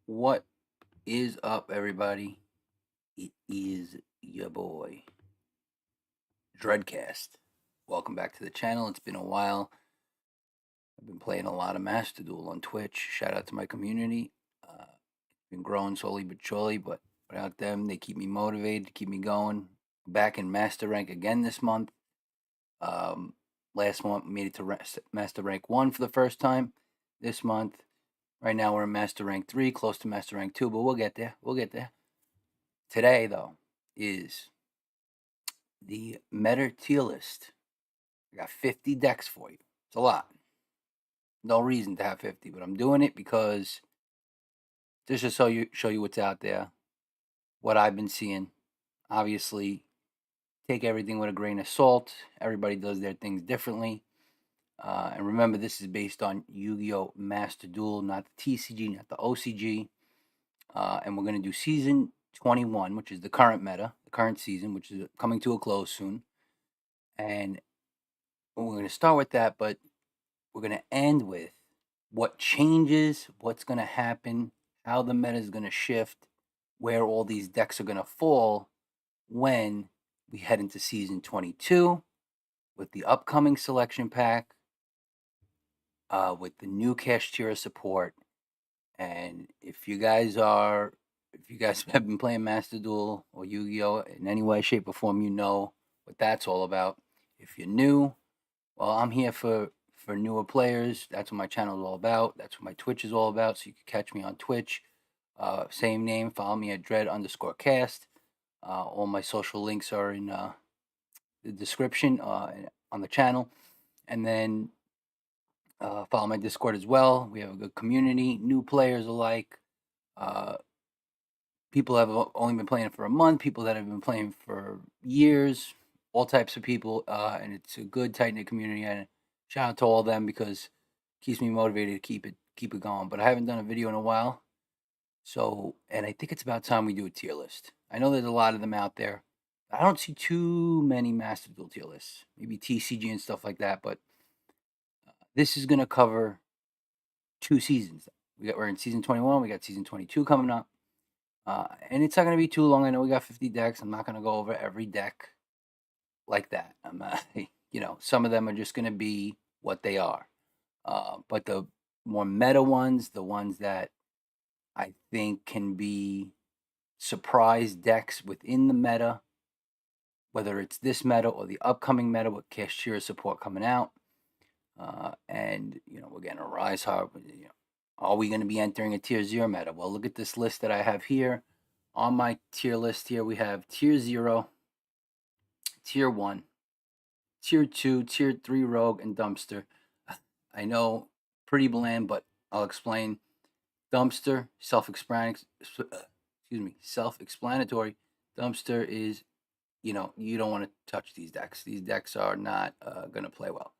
What is up, everybody? It is your boy, Dreadcast. Welcome back to the channel. It's been a while. I've been playing a lot of Master Duel on Twitch. Shout out to my community. Been growing slowly but surely, but without them, they keep me motivated, keep me going. Back in Master Rank again this month. Last month, made it to Master Rank 1 for the first time. This month, right now, we're in Master Rank 3, close to Master Rank 2, but we'll get there. We'll get there. Today, though, is the meta tier list. I got 50 decks for you. It's a lot. No reason to have 50, but I'm doing it because just to show you what's out there, what I've been seeing. Obviously, take everything with a grain of salt. Everybody does their things differently. And remember, this is based on Yu-Gi-Oh! Master Duel, not the TCG, not the OCG. And we're going to do Season 21, which is the current meta, the current season, which is coming to a close soon. And we're going to start with that, but we're going to end with what changes, what's going to happen, how the meta is going to shift, where all these decks are going to fall when we head into Season 22 with the upcoming selection pack, with the new Kashtira support. And if you guys have been playing Master Duel or Yu-Gi-Oh! In any way, shape, or form, you know what that's all about. If you're new, well, I'm here for newer players. That's what my channel is all about. That's what my Twitch is all about. So you can catch me on Twitch. Same name. Follow me at dread_cast. All my social links are in the description on the channel. And then follow my Discord as well. We have a good community, new players alike. People have only been playing for a month, people that have been playing for years, all types of people, and it's a good, tight-knit community. And shout out to all of them because it keeps me motivated to keep it going. But I haven't done a video in a while, and I think it's about time we do a tier list. I know there's a lot of them out there. I don't see too many Master Duel tier lists, maybe TCG and stuff like that. But this is gonna cover 2 seasons. We're in season 21. We got season 22 coming up. And it's not going to be too long. I know we got 50 decks. I'm not going to go over every deck like that. I'm some of them are just going to be what they are. But the more meta ones, the ones that I think can be surprise decks within the meta, whether it's this meta or the upcoming meta with Kashtira support coming out. And we're getting a Rise Hard. Are we going to be entering a tier 0 meta? Well, look at this list that I have here. On my tier list here, we have tier 0, tier 1, tier 2, tier 3 Rogue, and Dumpster. I know, pretty bland, but I'll explain. Dumpster, self-explanatory. Dumpster is, you don't want to touch these decks. These decks are not going to play well.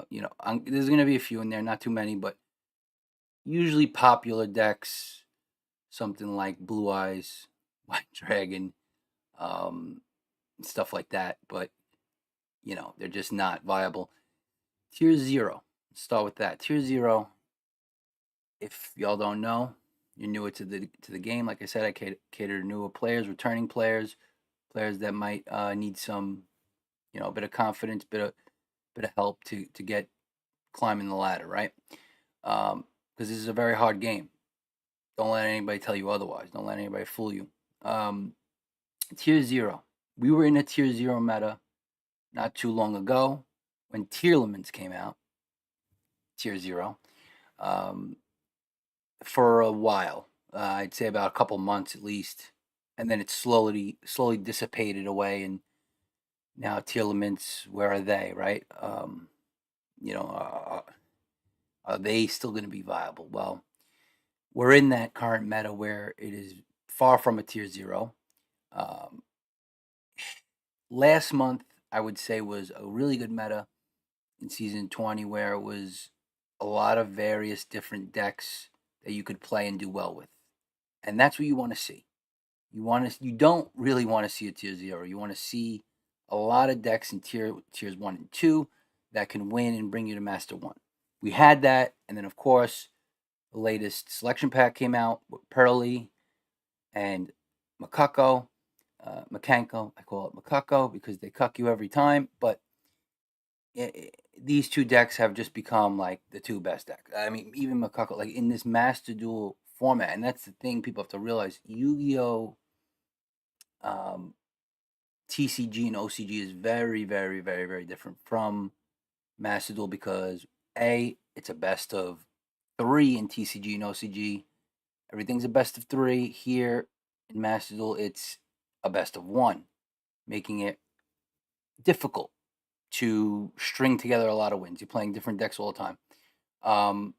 There's going to be a few in there, not too many, but usually popular decks, something like Blue Eyes, White Dragon, stuff like that. But, they're just not viable. Tier 0. Let's start with that. Tier 0, if y'all don't know, you're newer to the game. Like I said, I cater to newer players, returning players that might need some, a bit of confidence, bit of help to get climbing the ladder, right? Because this is a very hard game. Don't let anybody tell you otherwise. Don't let anybody fool you. Tier 0. We were in a tier 0 meta not too long ago when Tearlaments came out. Tier 0. For a while. I'd say about a couple months at least. And then it slowly dissipated away. And now Tearlaments, where are they, right? Are they still going to be viable? Well, we're in that current meta where it is far from a tier 0. Last month, I would say, was a really good meta in season 20, where it was a lot of various different decks that you could play and do well with. And that's what you want to see. You don't really want to see a tier 0. You want to see a lot of decks in tiers 1 and 2 that can win and bring you to Master 1. We had that, and then of course The latest selection pack came out with Pearly and Makako. Makanko, I call it Makako because they cuck you every time, but these two decks have just become like the two best decks. I mean, even Makako, like in this Master Duel format, and that's the thing people have to realize. Yu-Gi-Oh! Um, TCG and OCG is very, very, very, very different from Master Duel because it's a best of 3 in TCG and OCG. Everything's a best of 3. Here in Master Duel, it's a best of 1, making it difficult to string together a lot of wins. You're playing different decks all the time.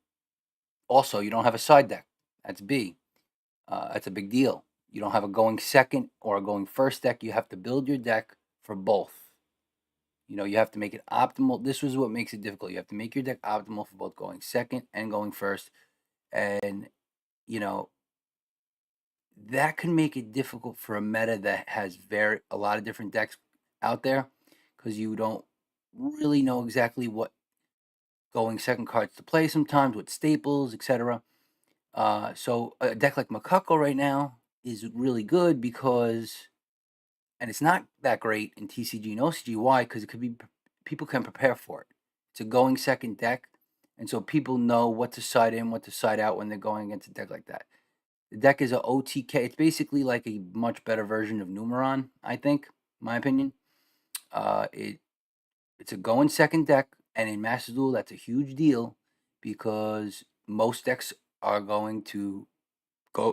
Also, you don't have a side deck. That's B. That's a big deal. You don't have a going second or a going first deck. You have to build your deck for both. You have to make it optimal. This was what makes it difficult. You have to make your deck optimal for both going second and going first. And, that can make it difficult for a meta that has a lot of different decks out there because you don't really know exactly what going second cards to play sometimes, with staples, etc. So a deck like Makako right now is really good and it's not that great in TCG and OCG. Why? Because people can prepare for it. It's a going second deck, and so people know what to side in, what to side out when they're going against a deck like that. The deck is a OTK. It's basically like a much better version of Numeron, I think, in my opinion. It's a going second deck, and in Master Duel, that's a huge deal because most decks are going to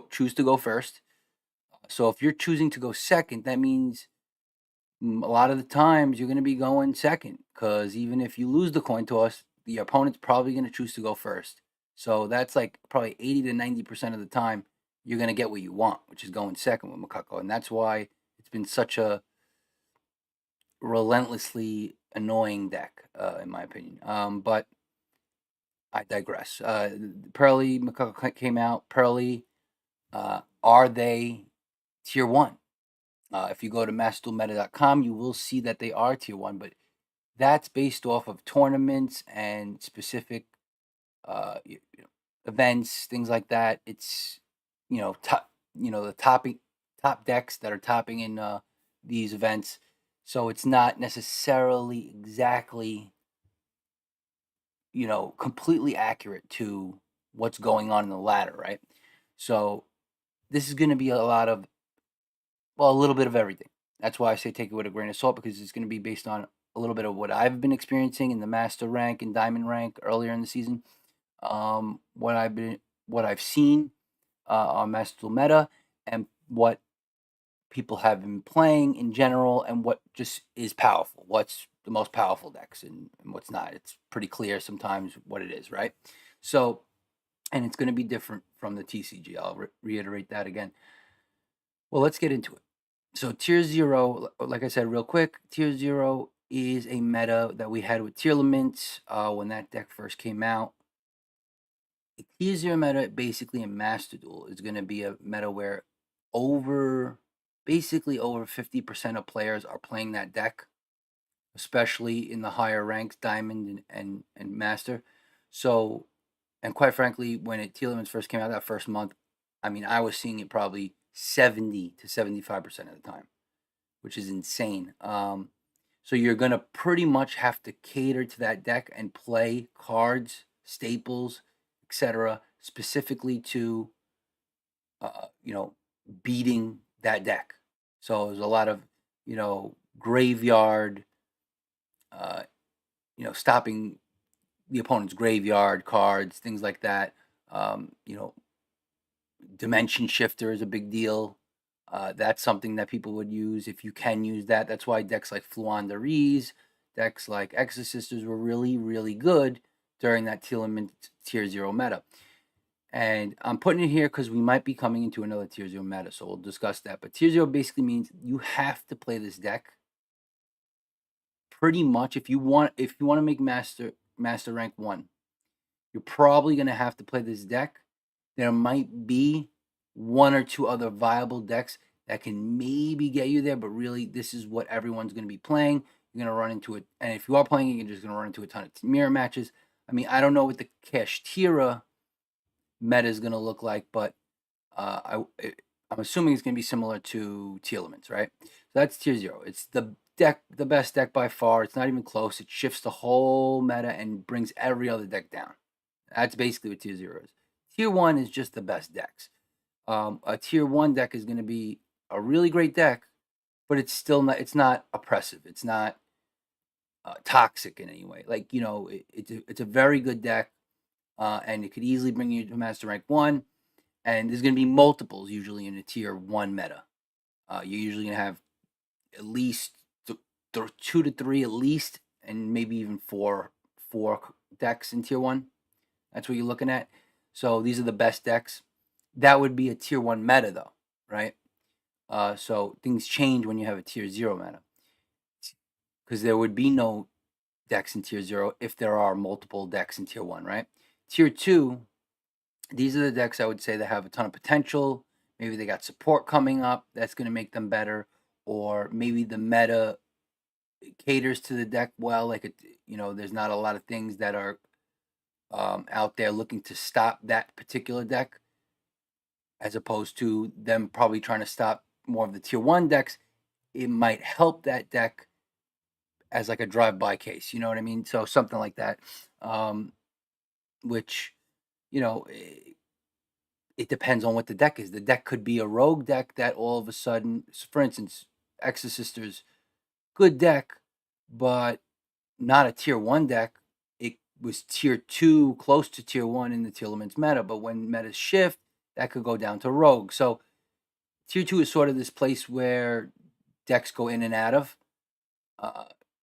choose to go first. So if you're choosing to go second, that means a lot of the times you're going to be going second because even if you lose the coin toss, the opponent's probably going to choose to go first. So that's like probably 80 to 90% of the time you're going to get what you want, which is going second with Makako. And that's why it's been such a relentlessly annoying deck, in my opinion. But I digress. Pearly Makako came out. Pearly, are they tier 1? If you go to masterduelmeta.com, you will see that they are tier 1, but that's based off of tournaments and specific events, things like that. It's top, the top decks that are topping in these events. So it's not necessarily exactly completely accurate to what's going on in the ladder, right? So this is going to be a little bit of everything. That's why I say take it with a grain of salt because it's going to be based on a little bit of what I've been experiencing in the master rank and diamond rank earlier in the season, what I've seen on Master Duel meta, and what people have been playing in general, and what just is powerful. What's the most powerful decks and what's not. It's pretty clear sometimes what it is, right? So, and it's going to be different from the TCG. I'll reiterate that again. Well, let's get into it. So tier 0, like I said real quick, tier 0 is a meta that we had with Tearlaments when that deck first came out. A tier 0 meta, basically in Master Duel, is going to be a meta where basically over 50% of players are playing that deck, especially in the higher ranks, Diamond and Master. So, and quite frankly, when Tearlaments first came out that first month, I mean, I was seeing it probably 70 to 75% of the time, which is insane. So you're going to pretty much have to cater to that deck and play cards, staples, etc., specifically to, beating that deck. So there's a lot of, graveyard, stopping the opponent's graveyard cards, things like that. Dimension shifter is a big deal. That's something that people would use if you can use that. That's why decks like Fluanderees, decks like Exorcisters were really, really good during that tier 0 meta. And I'm putting it here because we might be coming into another tier 0 meta, so we'll discuss that. But tier 0 basically means you have to play this deck pretty much if you want to make master rank 1. You're probably going to have to play this deck. There might be one or two other viable decks that can maybe get you there, but really this is what everyone's going to be playing. You're going to run into it, and if you are playing it, you're just going to run into a ton of mirror matches. I mean, I don't know what the Kashtira meta is going to look like, but I'm assuming it's going to be similar to Tearlaments, right? So that's tier 0. It's the best deck by far. It's not even close. It shifts the whole meta and brings every other deck down. That's basically what tier 0 is. Tier 1 is just the best decks. A tier 1 deck is going to be a really great deck, but it's still not. It's not oppressive. It's not toxic in any way. Like, it's a very good deck, and it could easily bring you to Master Rank 1. And there's going to be multiples usually in a tier 1 meta. You're usually going to have at least 2 to 3 at least, and maybe even four decks in tier 1. That's what you're looking at. So these are the best decks. That would be a tier 1 meta, though, right? So things change when you have a tier 0 meta, because there would be no decks in tier 0 if there are multiple decks in tier 1, right? Tier 2, these are the decks I would say that have a ton of potential. Maybe they got support coming up that's going to make them better, or maybe the meta caters to the deck well. Like, there's not a lot of things that are out there looking to stop that particular deck, as opposed to them probably trying to stop more of the tier 1 decks. It might help that deck as like a drive-by case, you know what I mean? So something like that, which, it depends on what the deck is. The deck could be a rogue deck that all of a sudden, for instance, Exorcister's good deck, but not a tier 1 deck. It was tier 2, close to tier 1 in the Tearlaments meta, but when metas shift, that could go down to rogue. So tier 2 is sort of this place where decks go in and out of,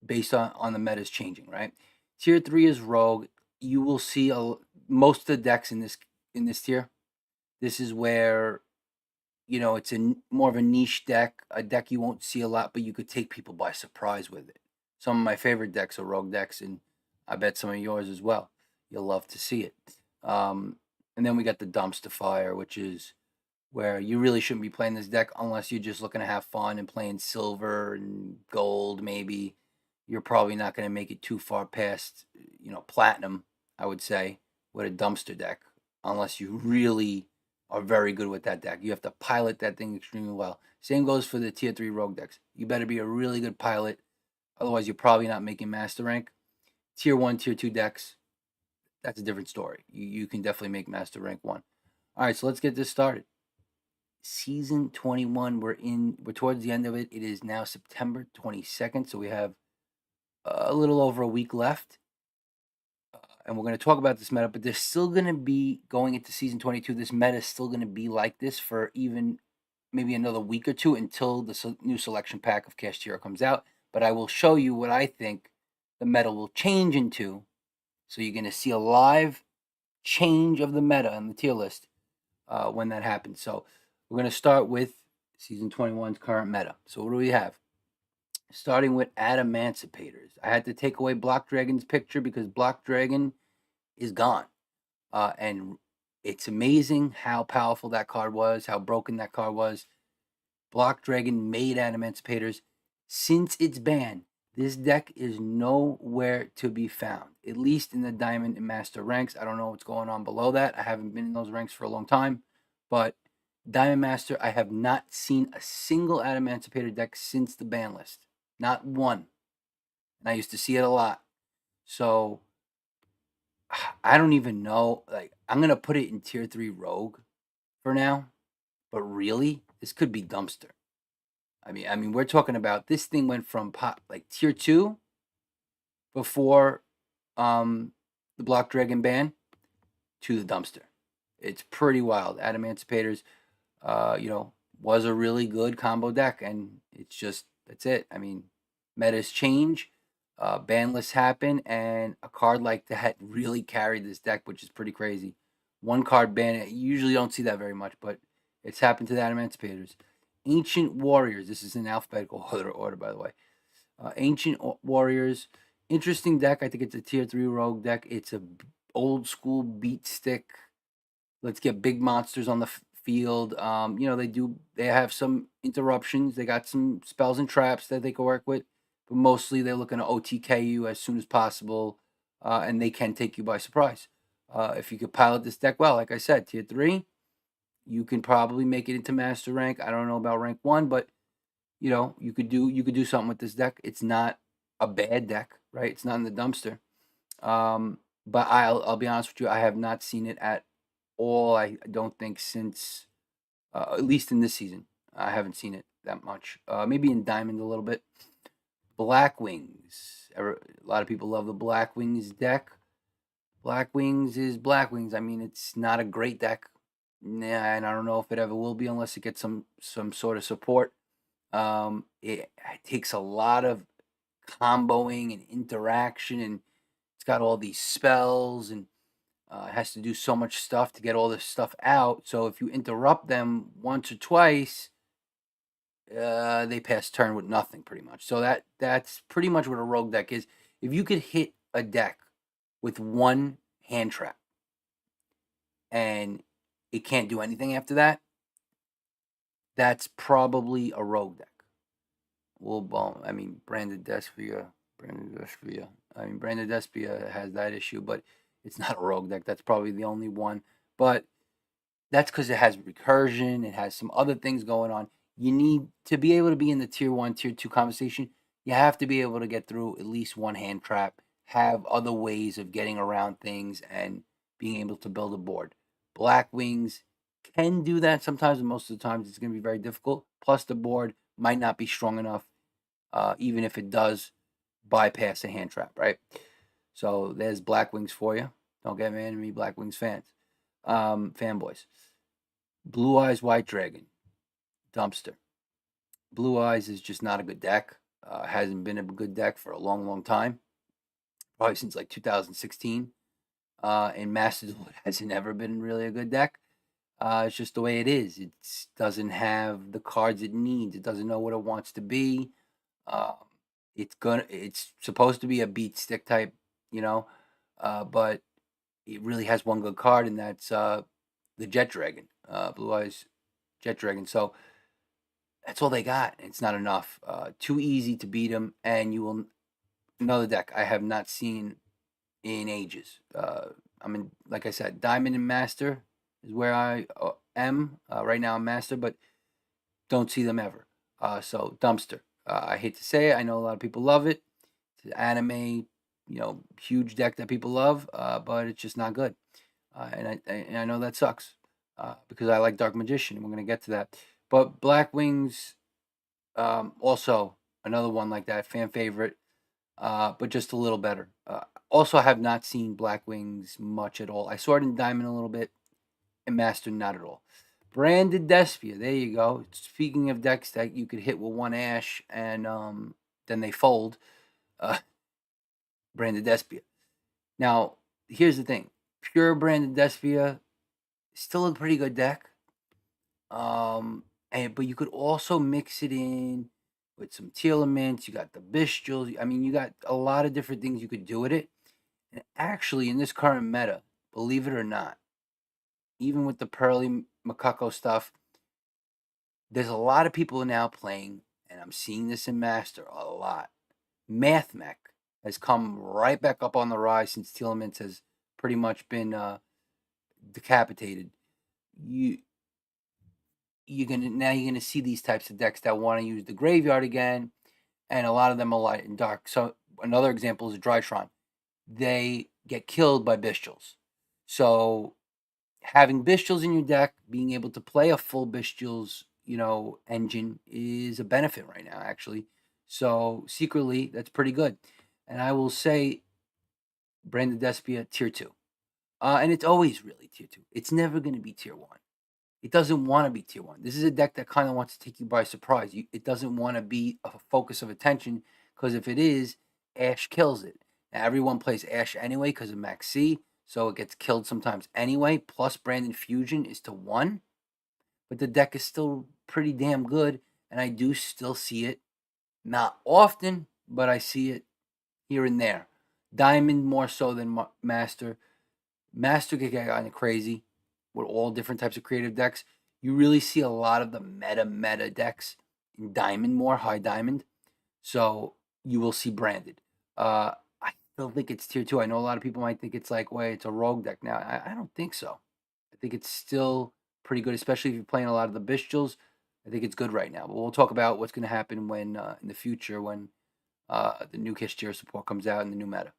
based on the metas changing, right? Tier 3 is rogue. You will see most of the decks in this tier. This is where, it's more of a niche deck, a deck you won't see a lot, but you could take people by surprise with it. Some of my favorite decks are rogue decks, and I bet some of yours as well. You'll love to see it. And then we got the dumpster fire, which is where you really shouldn't be playing this deck unless you're just looking to have fun and playing silver and gold, maybe. You're probably not going to make it too far past, platinum, I would say, with a dumpster deck, unless you really are very good with that deck. You have to pilot that thing extremely well. Same goes for the tier 3 rogue decks. You better be a really good pilot, otherwise you're probably not making master rank. Tier 1, tier 2 decks, that's a different story. You can definitely make master rank 1. All right, so let's get this started. Season 21, we're towards the end of it. It is now September 22nd, so we have a little over a week left. And we're going to talk about this meta, but there's still going to be, going into season 22, this meta is still going to be like this for even maybe another week or two until the new selection pack of Kashtira comes out. But I will show you what I think the meta will change into. So you're going to see a live change of the meta on the tier list when that happens. So we're going to start with season 21's current meta. So what do we have? Starting with Adamanticators. I had to take away Block Dragon's picture because Block Dragon is gone. And it's amazing how powerful that card was, how broken that card was. Block Dragon made Adamanticators. Since its ban, this deck is nowhere to be found, at least in the Diamond and Master ranks. I don't know what's going on below that. I haven't been in those ranks for a long time. But Diamond Master, I have not seen a single Adamanticator deck since the ban list. Not one. And I used to see it a lot. So I don't even know. Like, I'm going to put it in tier 3 rogue for now. But really, this could be dumpster. I mean, we're talking about this thing went from tier 2 before the Block Dragon ban to the dumpster. It's pretty wild. Adamanticators, was a really good combo deck, and it's just, that's it. I mean, metas change, ban lists happen, and a card like that really carried this deck, which is pretty crazy. One card ban, you usually don't see that very much, but it's happened to the Adamanticators. Ancient Warriors, this is in alphabetical order, by the way. Ancient Warriors, interesting deck. I think it's a tier 3 rogue deck. It's a old school beat stick. Let's get big monsters on the field. They have some interruptions. They got some spells and traps that they can work with, but mostly they're looking to OTK you as soon as possible, and they can take you by surprise. If you could pilot this deck well, like I said, tier 3, you can probably make it into master rank. I don't know about rank 1, but you could do something with this deck. It's not a bad deck, right? It's not in the dumpster. But I'll be honest with you, I have not seen it at all. I don't think since at least in this season, I haven't seen it that much. Maybe in Diamond a little bit. Black Wings. A lot of people love the Black Wings deck. Black Wings is Black Wings. I mean, it's not a great deck. Nah, and I don't know if it ever will be unless it gets some sort of support. It takes a lot of comboing and interaction, and it's got all these spells, and it has to do so much stuff to get all this stuff out. So if you interrupt them once or twice, they pass turn with nothing pretty much. So that's pretty much what a rogue deck is. If you could hit a deck with one hand trap and it can't do anything after that, that's probably a rogue deck. Well, I mean, Branded Despia. I mean, Branded Despia has that issue, but it's not a rogue deck. That's probably the only one. But that's because it has recursion. It has some other things going on. You need to be able to be in the tier 1, tier 2 conversation. You have to be able to get through at least one hand trap, have other ways of getting around things, and being able to build a board. Black Wings can do that sometimes, and most of the times it's going to be very difficult. Plus, the board might not be strong enough, even if it does bypass a hand trap, right? So there's Black Wings for you. Don't get mad at me, Black Wings fans, fanboys. Blue Eyes White Dragon, dumpster. Blue Eyes is just not a good deck. Hasn't been a good deck for a long, long time. Probably since like 2016. And Master Duel hasn't ever been really a good deck. It's just the way it is. It doesn't have the cards it needs. It doesn't know what it wants to be. It's supposed to be a beat stick type, but it really has one good card, and that's the Jet Dragon, Blue Eyes Jet Dragon. So that's all they got. It's not enough. Too easy to beat them, and you will another deck I have not seen in ages. I'm in, like I said, Diamond and Master is where I am right now. I'm Master, but don't see them ever. So dumpster. I hate to say it. I know a lot of people love it. It's an anime, huge deck that people love, but it's just not good. And I know that sucks because I like Dark Magician, and we're gonna get to that. But Black Wings, also another one like that, fan favorite, but just a little better. Also, I have not seen Black Wings much at all. I saw it in Diamond a little bit, and Master not at all. Branded Despia, there you go. Speaking of decks that you could hit with one Ash and then they fold, Branded Despia. Now, here's the thing: pure Branded Despia, still a pretty good deck. But you could also mix it in with some Tearlaments. You got the Bestials. I mean, you got a lot of different things you could do with it. And actually, in this current meta, believe it or not, even with the Pearly Makako stuff, there's a lot of people now playing, and I'm seeing this in Master a lot. Math Mech has come right back up on the rise since Tearlaments has pretty much been decapitated. You're gonna see these types of decks that want to use the graveyard again, and a lot of them are light and dark. So another example is Drytron. They get killed by Bestials. So having Bestials in your deck, being able to play a full Bestials, engine is a benefit right now, actually. So secretly, that's pretty good. And I will say, Brandon Despia, tier 2. And it's always really tier 2. It's never going to be tier 1. It doesn't want to be tier 1. This is a deck that kind of wants to take you by surprise. It doesn't want to be a focus of attention, because if it is, Ash kills it. Now, everyone plays Ash anyway because of Max C, so it gets killed sometimes anyway. Plus, Brandon Fusion is to 1. But the deck is still pretty damn good, and I do still see it. Not often, but I see it here and there. Diamond more so than Master. Master can get kind of crazy with all different types of creative decks. You really see a lot of the meta decks in Diamond more, high Diamond. So you will see Branded. I still think it's tier 2. I know a lot of people might think it's like, wait, it's a rogue deck now. I don't think so. I think it's still pretty good, especially if you're playing a lot of the bestials. I think it's good right now. But we'll talk about what's going to happen when in the future when the new Kashtira support comes out in the new meta.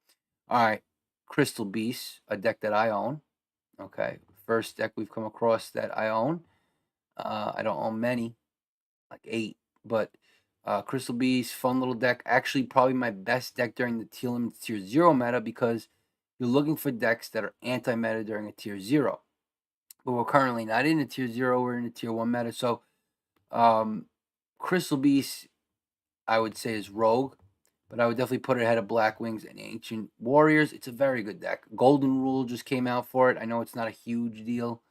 All right, Crystal Beast, a deck that I own. Okay, first deck we've come across that I own. I don't own many, like 8, but Crystal Beast, fun little deck. Actually, probably my best deck during the Tearlaments Tier 0 meta because you're looking for decks that are anti-meta during a Tier 0. But we're currently not in a Tier 0, we're in a Tier 1 meta. So Crystal Beast, I would say, is Rogue, but I would definitely put it ahead of Black Wings and Ancient Warriors. It's a very good deck. Golden Rule just came out for it. I know it's not a huge deal.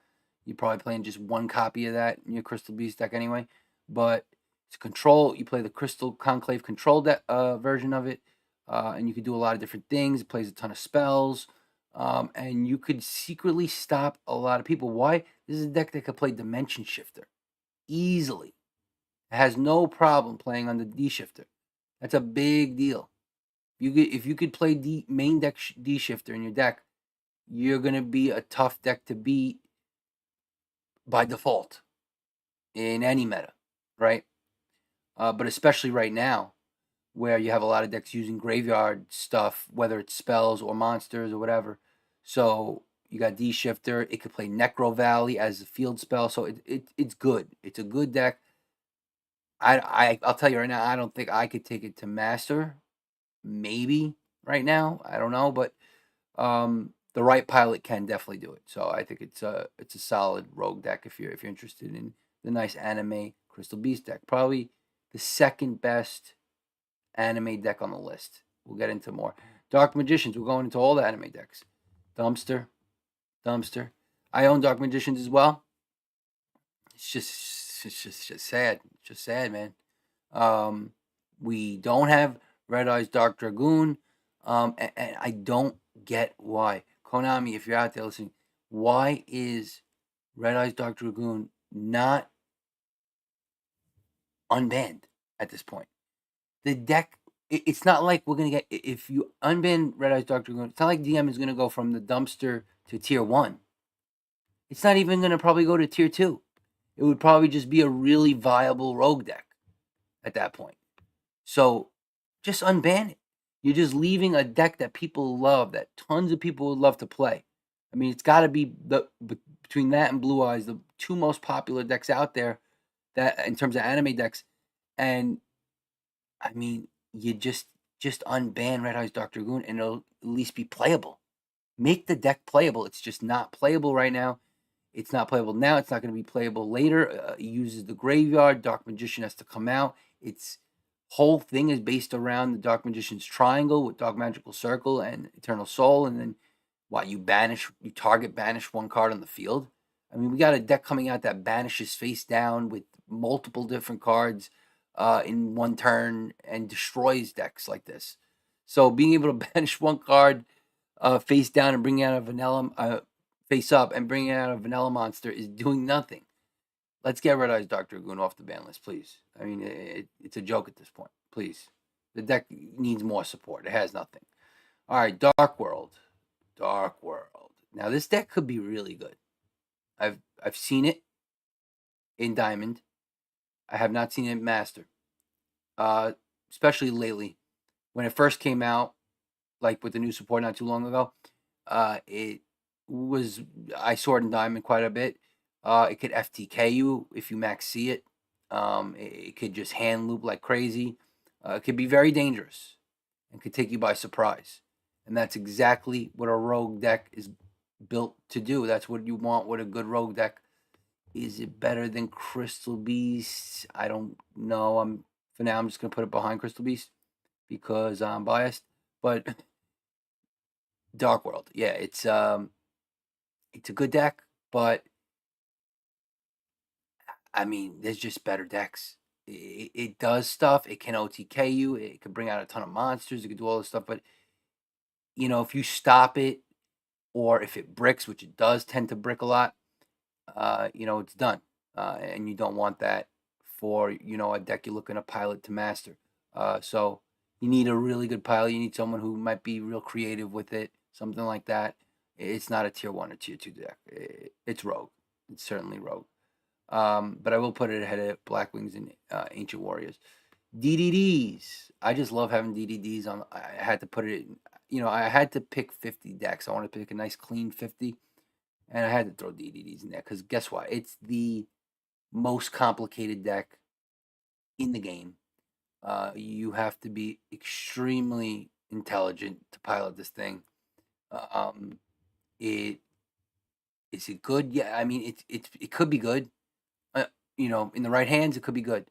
You're probably playing just one copy of that in your Crystal Beast deck anyway. But it's control. You play the Crystal Conclave control version of it, and you can do a lot of different things. It plays a ton of spells, and you could secretly stop a lot of people. Why? This is a deck that could play Dimension Shifter easily. It has no problem playing on the D Shifter. That's a big deal. If you could play main deck D Shifter in your deck, you're gonna be a tough deck to beat by default in any meta, right? But especially right now, where you have a lot of decks using graveyard stuff, whether it's spells or monsters or whatever. So you got D Shifter. It could play Necro Valley as a field spell. So it's good. It's a good deck. I'll tell you right now, I don't think I could take it to Master. Maybe right now, I don't know, but the right pilot can definitely do it. So I think it's a solid rogue deck if you're interested in the nice anime Crystal Beast deck. Probably the second best anime deck on the list. We'll get into more. Dark Magicians. We're going into all the anime decks. Dumpster. I own Dark Magicians as well. It's just sad. It's just sad, man. We don't have Red Eyes Dark Dragoon, and I don't get why. Konami, if you're out there listening, why is Red Eyes Dark Dragoon not unbanned at this point? The deck, it's not like we're going to get, if you unban Red Eyes Dark Dragoon, it's not like DM is going to go from the dumpster to tier 1. It's not even going to probably go to tier 2. It would probably just be a really viable rogue deck at that point. So just unban it. You're just leaving a deck that people love, that tons of people would love to play. I mean, it's got to be between that and Blue Eyes, the two most popular decks out there that in terms of anime decks. And I mean, you just unban Red Eyes Dark Dragoon and it'll at least be playable. Make the deck playable. It's just not playable right now. It's not playable now. It's not going to be playable later. It uses the graveyard. Dark Magician has to come out. Its whole thing is based around the Dark Magician's triangle with Dark Magical Circle and Eternal Soul. And then you banish one card on the field. I mean, we got a deck coming out that banishes face down with multiple different cards in one turn and destroys decks like this. So being able to banish one card face down and bring out a vanilla face up and bringing out a vanilla monster is doing nothing. Let's get Red Eyes Dark Dragoon off the ban list, please. I mean, it's a joke at this point. Please. The deck needs more support. It has nothing. All right, Dark World. Now, this deck could be really good. I've seen it in Diamond. I have not seen it in Master. Especially lately. When it first came out, like with the new support not too long ago, I saw it in Diamond quite a bit. It could FTK you if you max C it. It could just hand loop like crazy. It could be very dangerous and could take you by surprise. And that's exactly what a rogue deck is built to do. That's what you want with a good rogue deck. Is it better than Crystal Beast? I don't know. For now, I'm just going to put it behind Crystal Beast because I'm biased. But Dark World, yeah, it's a good deck, but I mean, there's just better decks. It does stuff. It can OTK you. It can bring out a ton of monsters. It can do all this stuff. But, if you stop it or if it bricks, which it does tend to brick a lot, it's done. And you don't want that for, a deck you're looking to pilot to Master. So, You need a really good pilot. You need someone who might be real creative with it, something like that. It's not a tier 1 or tier 2 deck. It's Rogue. It's certainly Rogue. But I will put it ahead of Black Wings and Ancient Warriors. DDDs. I just love having DDDs on. I had to put it, I had to pick 50 decks. I want to pick a nice clean 50, and I had to throw DDDs in there because guess what? It's the most complicated deck in the game. You have to be extremely intelligent to pilot this thing. It is it good? Yeah, I mean it could be good. In the right hands, it could be good,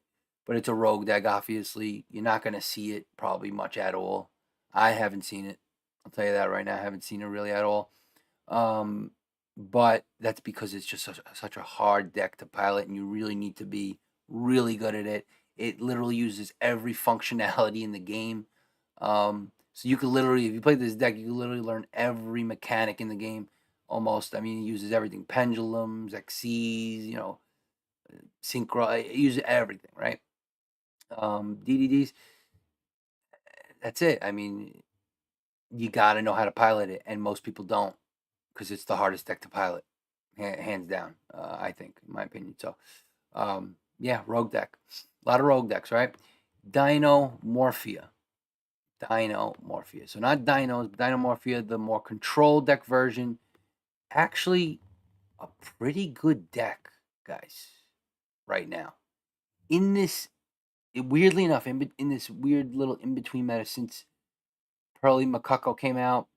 but it's a rogue deck. Obviously, you're not going to see it probably much at all. I haven't seen it. I'll tell you that right now. I haven't seen it really at all. But that's because it's just such a hard deck to pilot, and you really need to be really good at it. It literally uses every functionality in the game. So you could literally, if you play this deck, you can literally learn every mechanic in the game almost. I mean, it uses everything: pendulums, XCs, synchro. It uses everything, right? DDDs. That's it. I mean, you got to know how to pilot it, and most people don't because it's the hardest deck to pilot, hands down. I think, in my opinion. So, yeah, rogue deck. A lot of rogue decks, right? Dinomorphia. So not dinos, but Dinomorphia, the more controlled deck version. Actually, a pretty good deck, guys, right now. In this, weirdly enough, in this weird little in-between meta since Pearly Makako came out,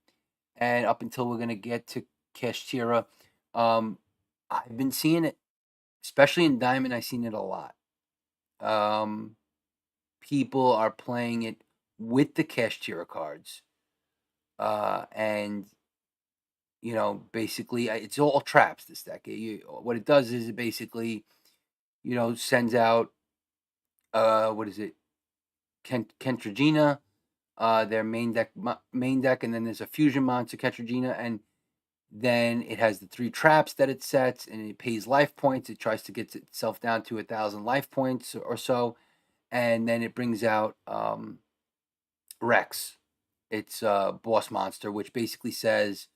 and up until we're going to get to Kashtira, I've been seeing it, especially in Diamond, I've seen it a lot. People are playing it with the Kashtira cards. And, basically, it's all traps, this deck. What it does is it basically, sends out, what is it? Kentragina, their main deck, and then there's a fusion monster, Kentragina, and then it has the 3 traps that it sets, and it pays life points. It tries to get itself down to 1,000 life points or so, and then it brings out Rex. It's a boss monster, which basically says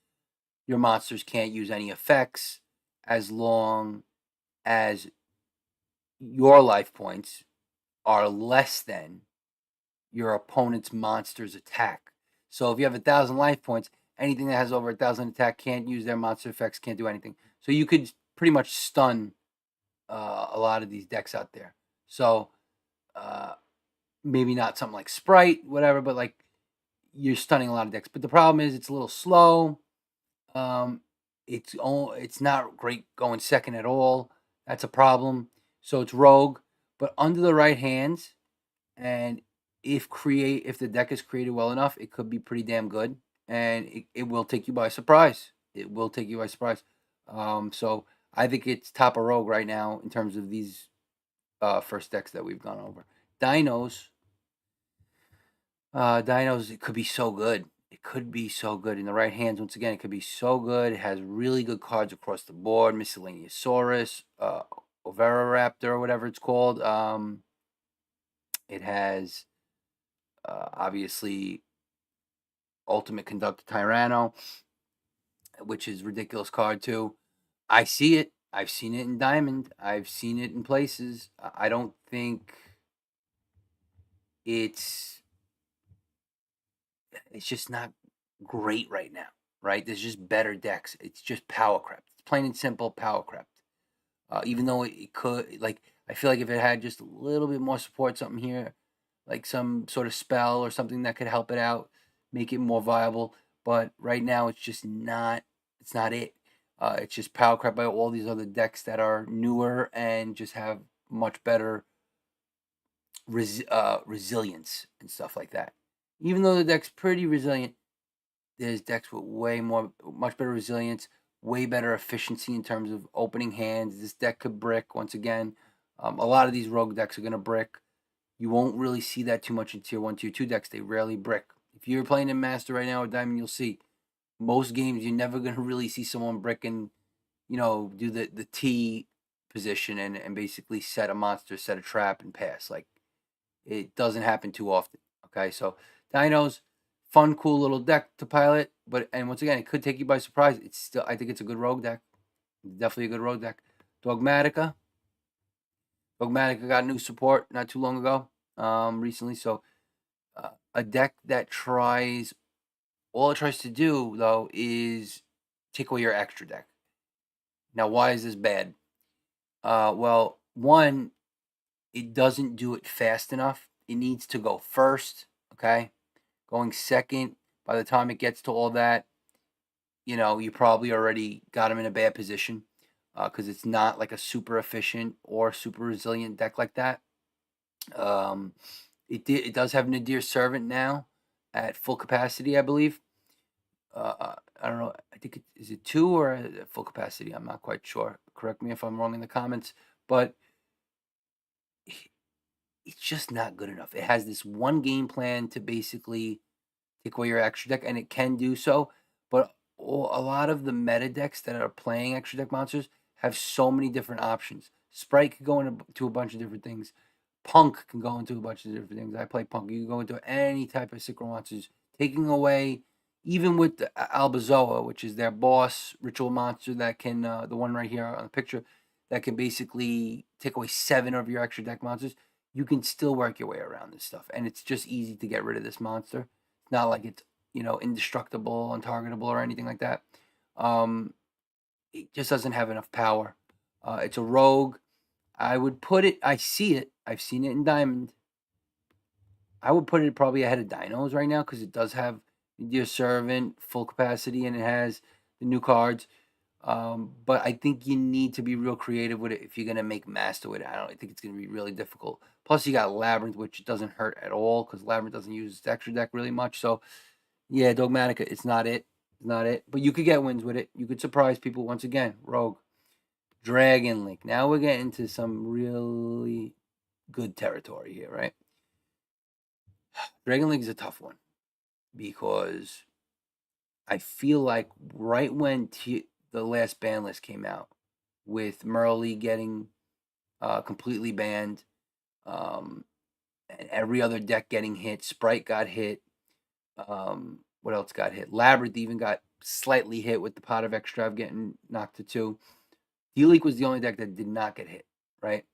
your monsters can't use any effects as long as your life points are less than your opponent's monster's attack. So if you have 1,000 life points, anything that has over 1,000 attack can't use their monster effects, can't do anything. So you could pretty much stun a lot of these decks out there. So maybe not something like Sprite, whatever, but like you're stunning a lot of decks. But the problem is it's a little slow. It's not great going second at all. That's a problem. So it's Rogue, but under the right hands, and if the deck is created well enough, it could be pretty damn good, and it will take you by surprise. It will take you by surprise. So I think it's top of Rogue right now in terms of these first decks that we've gone over. Dinos, it could be so good. It could be so good in the right hands. Once again, it could be so good. It has really good cards across the board. Miscellaneousaurus, Oviraptor, or whatever it's called. It has obviously Ultimate Conductor Tyranno, which is a ridiculous card too. I see it. I've seen it in Diamond. I've seen it in places. I don't think it's just not great right now, right? There's just better decks. It's just power crept. It's plain and simple power crept. Even though it could, like, I feel like if it had just a little bit more support, something here, like some sort of spell or something that could help it out, make it more viable. But right now, it's just not. It's not it. It's just power crap by all these other decks that are newer and just have much better resilience and stuff like that. Even though the deck's pretty resilient, there's decks with much better resilience, way better efficiency in terms of opening hands. This deck could brick once again. A lot of these rogue decks are going to brick. You won't really see that too much in tier 1, tier 2 decks. They rarely brick. If you're playing in Master right now or Diamond, you'll see most games you're never going to really see someone brick and, do the T position and basically set a monster, set a trap, and pass. Like, it doesn't happen too often. Okay, so Dinos, fun, cool little deck to pilot, and once again, it could take you by surprise. It's still, I think it's a good rogue deck. Definitely a good rogue deck. Dogmatica. Dogmatica got new support not too long ago, recently. So a deck that tries, all it tries to do though is take away your extra deck. Now, why is this bad? Well, one, it doesn't do it fast enough. It needs to go first. Okay, going second. By the time it gets to all that, you probably already got him in a bad position because it's not like a super efficient or super resilient deck like that. It does have Nadir Servant now at full capacity, I believe. I don't know. I think is it 2 or at full capacity? I'm not quite sure. Correct me if I'm wrong in the comments, but it's just not good enough. It has this one game plan to basically take away your extra deck, and it can do so. But a lot of the meta decks that are playing extra deck monsters have so many different options. Sprite could go into a bunch of different things. Punk can go into a bunch of different things. I play Punk. You can go into any type of synchro monsters. Taking away, even with the Albazoa, which is their boss ritual monster that can, the one right here on the picture, that can basically take away 7 of your extra deck monsters. You can still work your way around this stuff, and it's just easy to get rid of this monster. It's not like it's indestructible, untargetable, or anything like that. It just doesn't have enough power. It's a rogue. I would put it. I see it. I've seen it in Diamond. I would put it probably ahead of Dinos right now because it does have Dear Servant full capacity and it has the new cards. But I think you need to be real creative with it if you're gonna make Master with it. I think it's gonna be really difficult. Plus, you got Labyrinth, which doesn't hurt at all because Labyrinth doesn't use its extra deck really much. So yeah, Dogmatica, it's not it. It's not it. But you could get wins with it. You could surprise people once again. Rogue. Dragon Link. Now we're getting into some really good territory here, right? Dragon Link is a tough one because I feel like right when the last ban list came out, with Merle getting completely banned, and every other deck getting hit, Sprite got hit. What else got hit? Labyrinth even got slightly hit with the Pot of Extrav getting knocked to 2. D-Leak was the only deck that did not get hit, right?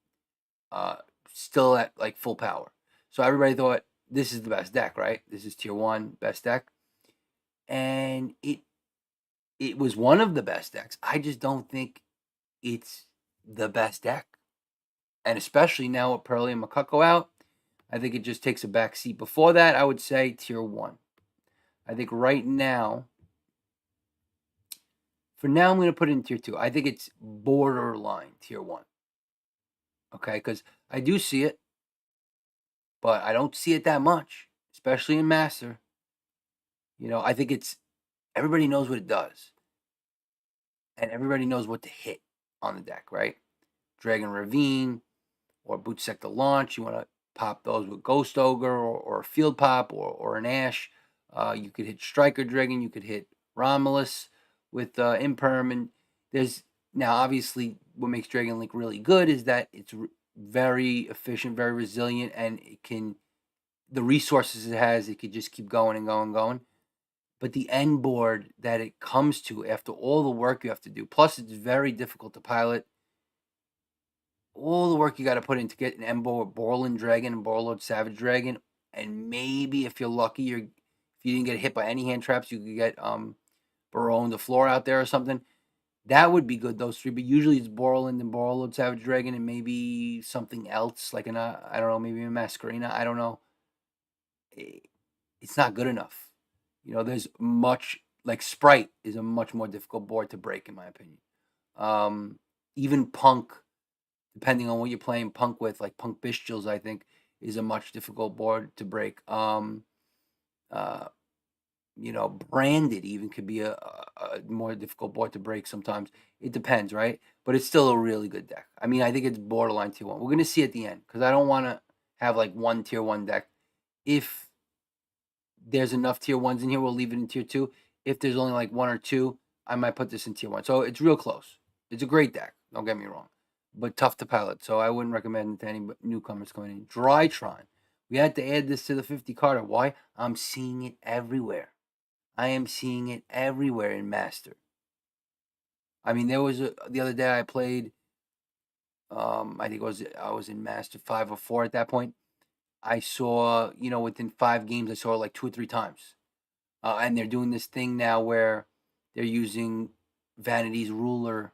Still at like full power. So everybody thought this is the best deck, right? This is tier 1 best deck. And it was one of the best decks. I just don't think it's the best deck. And especially now with Pearly and Makako out, I think it just takes a back seat. Before that, I would say tier 1. I think right now, for now, I'm going to put it in tier 2. I think it's borderline tier 1. Okay, because I do see it, but I don't see it that much, especially in Master. I think everybody knows what it does, and everybody knows what to hit on the deck, right? Dragon Ravine or Boot Sector Launch. You want to pop those with Ghost Ogre or a Field Pop or an Ash. You could hit Striker Dragon. You could hit Romulus with Imperm. And there's now obviously what makes Dragon Link really good is that it's very efficient, very resilient, and the resources it has, it could just keep going and going and going. But the end board that it comes to after all the work you have to do, plus it's very difficult to pilot. All the work you got to put in to get an end board with Borland Dragon and Borlord Savage Dragon, and maybe if you're lucky, if you didn't get hit by any hand traps, you could get Burrow on the floor out there or something. That would be good, those 3. But usually it's Borland and Borlord Savage Dragon and maybe something else like I don't know, maybe a Masquerina. I don't know. It's not good enough. There's much like Sprite is a much more difficult board to break in my opinion. Even Punk, depending on what you're playing Punk with, like Punk Bestials, I think is a much difficult board to break. Branded even could be a more difficult board to break sometimes. It depends, right? But it's still a really good deck. I mean, I think it's borderline tier 1. We're going to see at the end because I don't want to have like one tier 1 deck. If there's enough tier 1s in here, we'll leave it in tier 2. If there's only like 1 or 2, I might put this in tier 1. So it's real close. It's a great deck. Don't get me wrong. But tough to pilot. So I wouldn't recommend it to any newcomers coming in. Drytron. We had to add this to the 50 carder. Why? I'm seeing it everywhere. I am seeing it everywhere in Master. I mean, there was the other day I played. I think I was in Master 5 or 4 at that point. I saw, within 5 games, I saw it like 2 or 3 times. And they're doing this thing now where they're using Vanity's ruler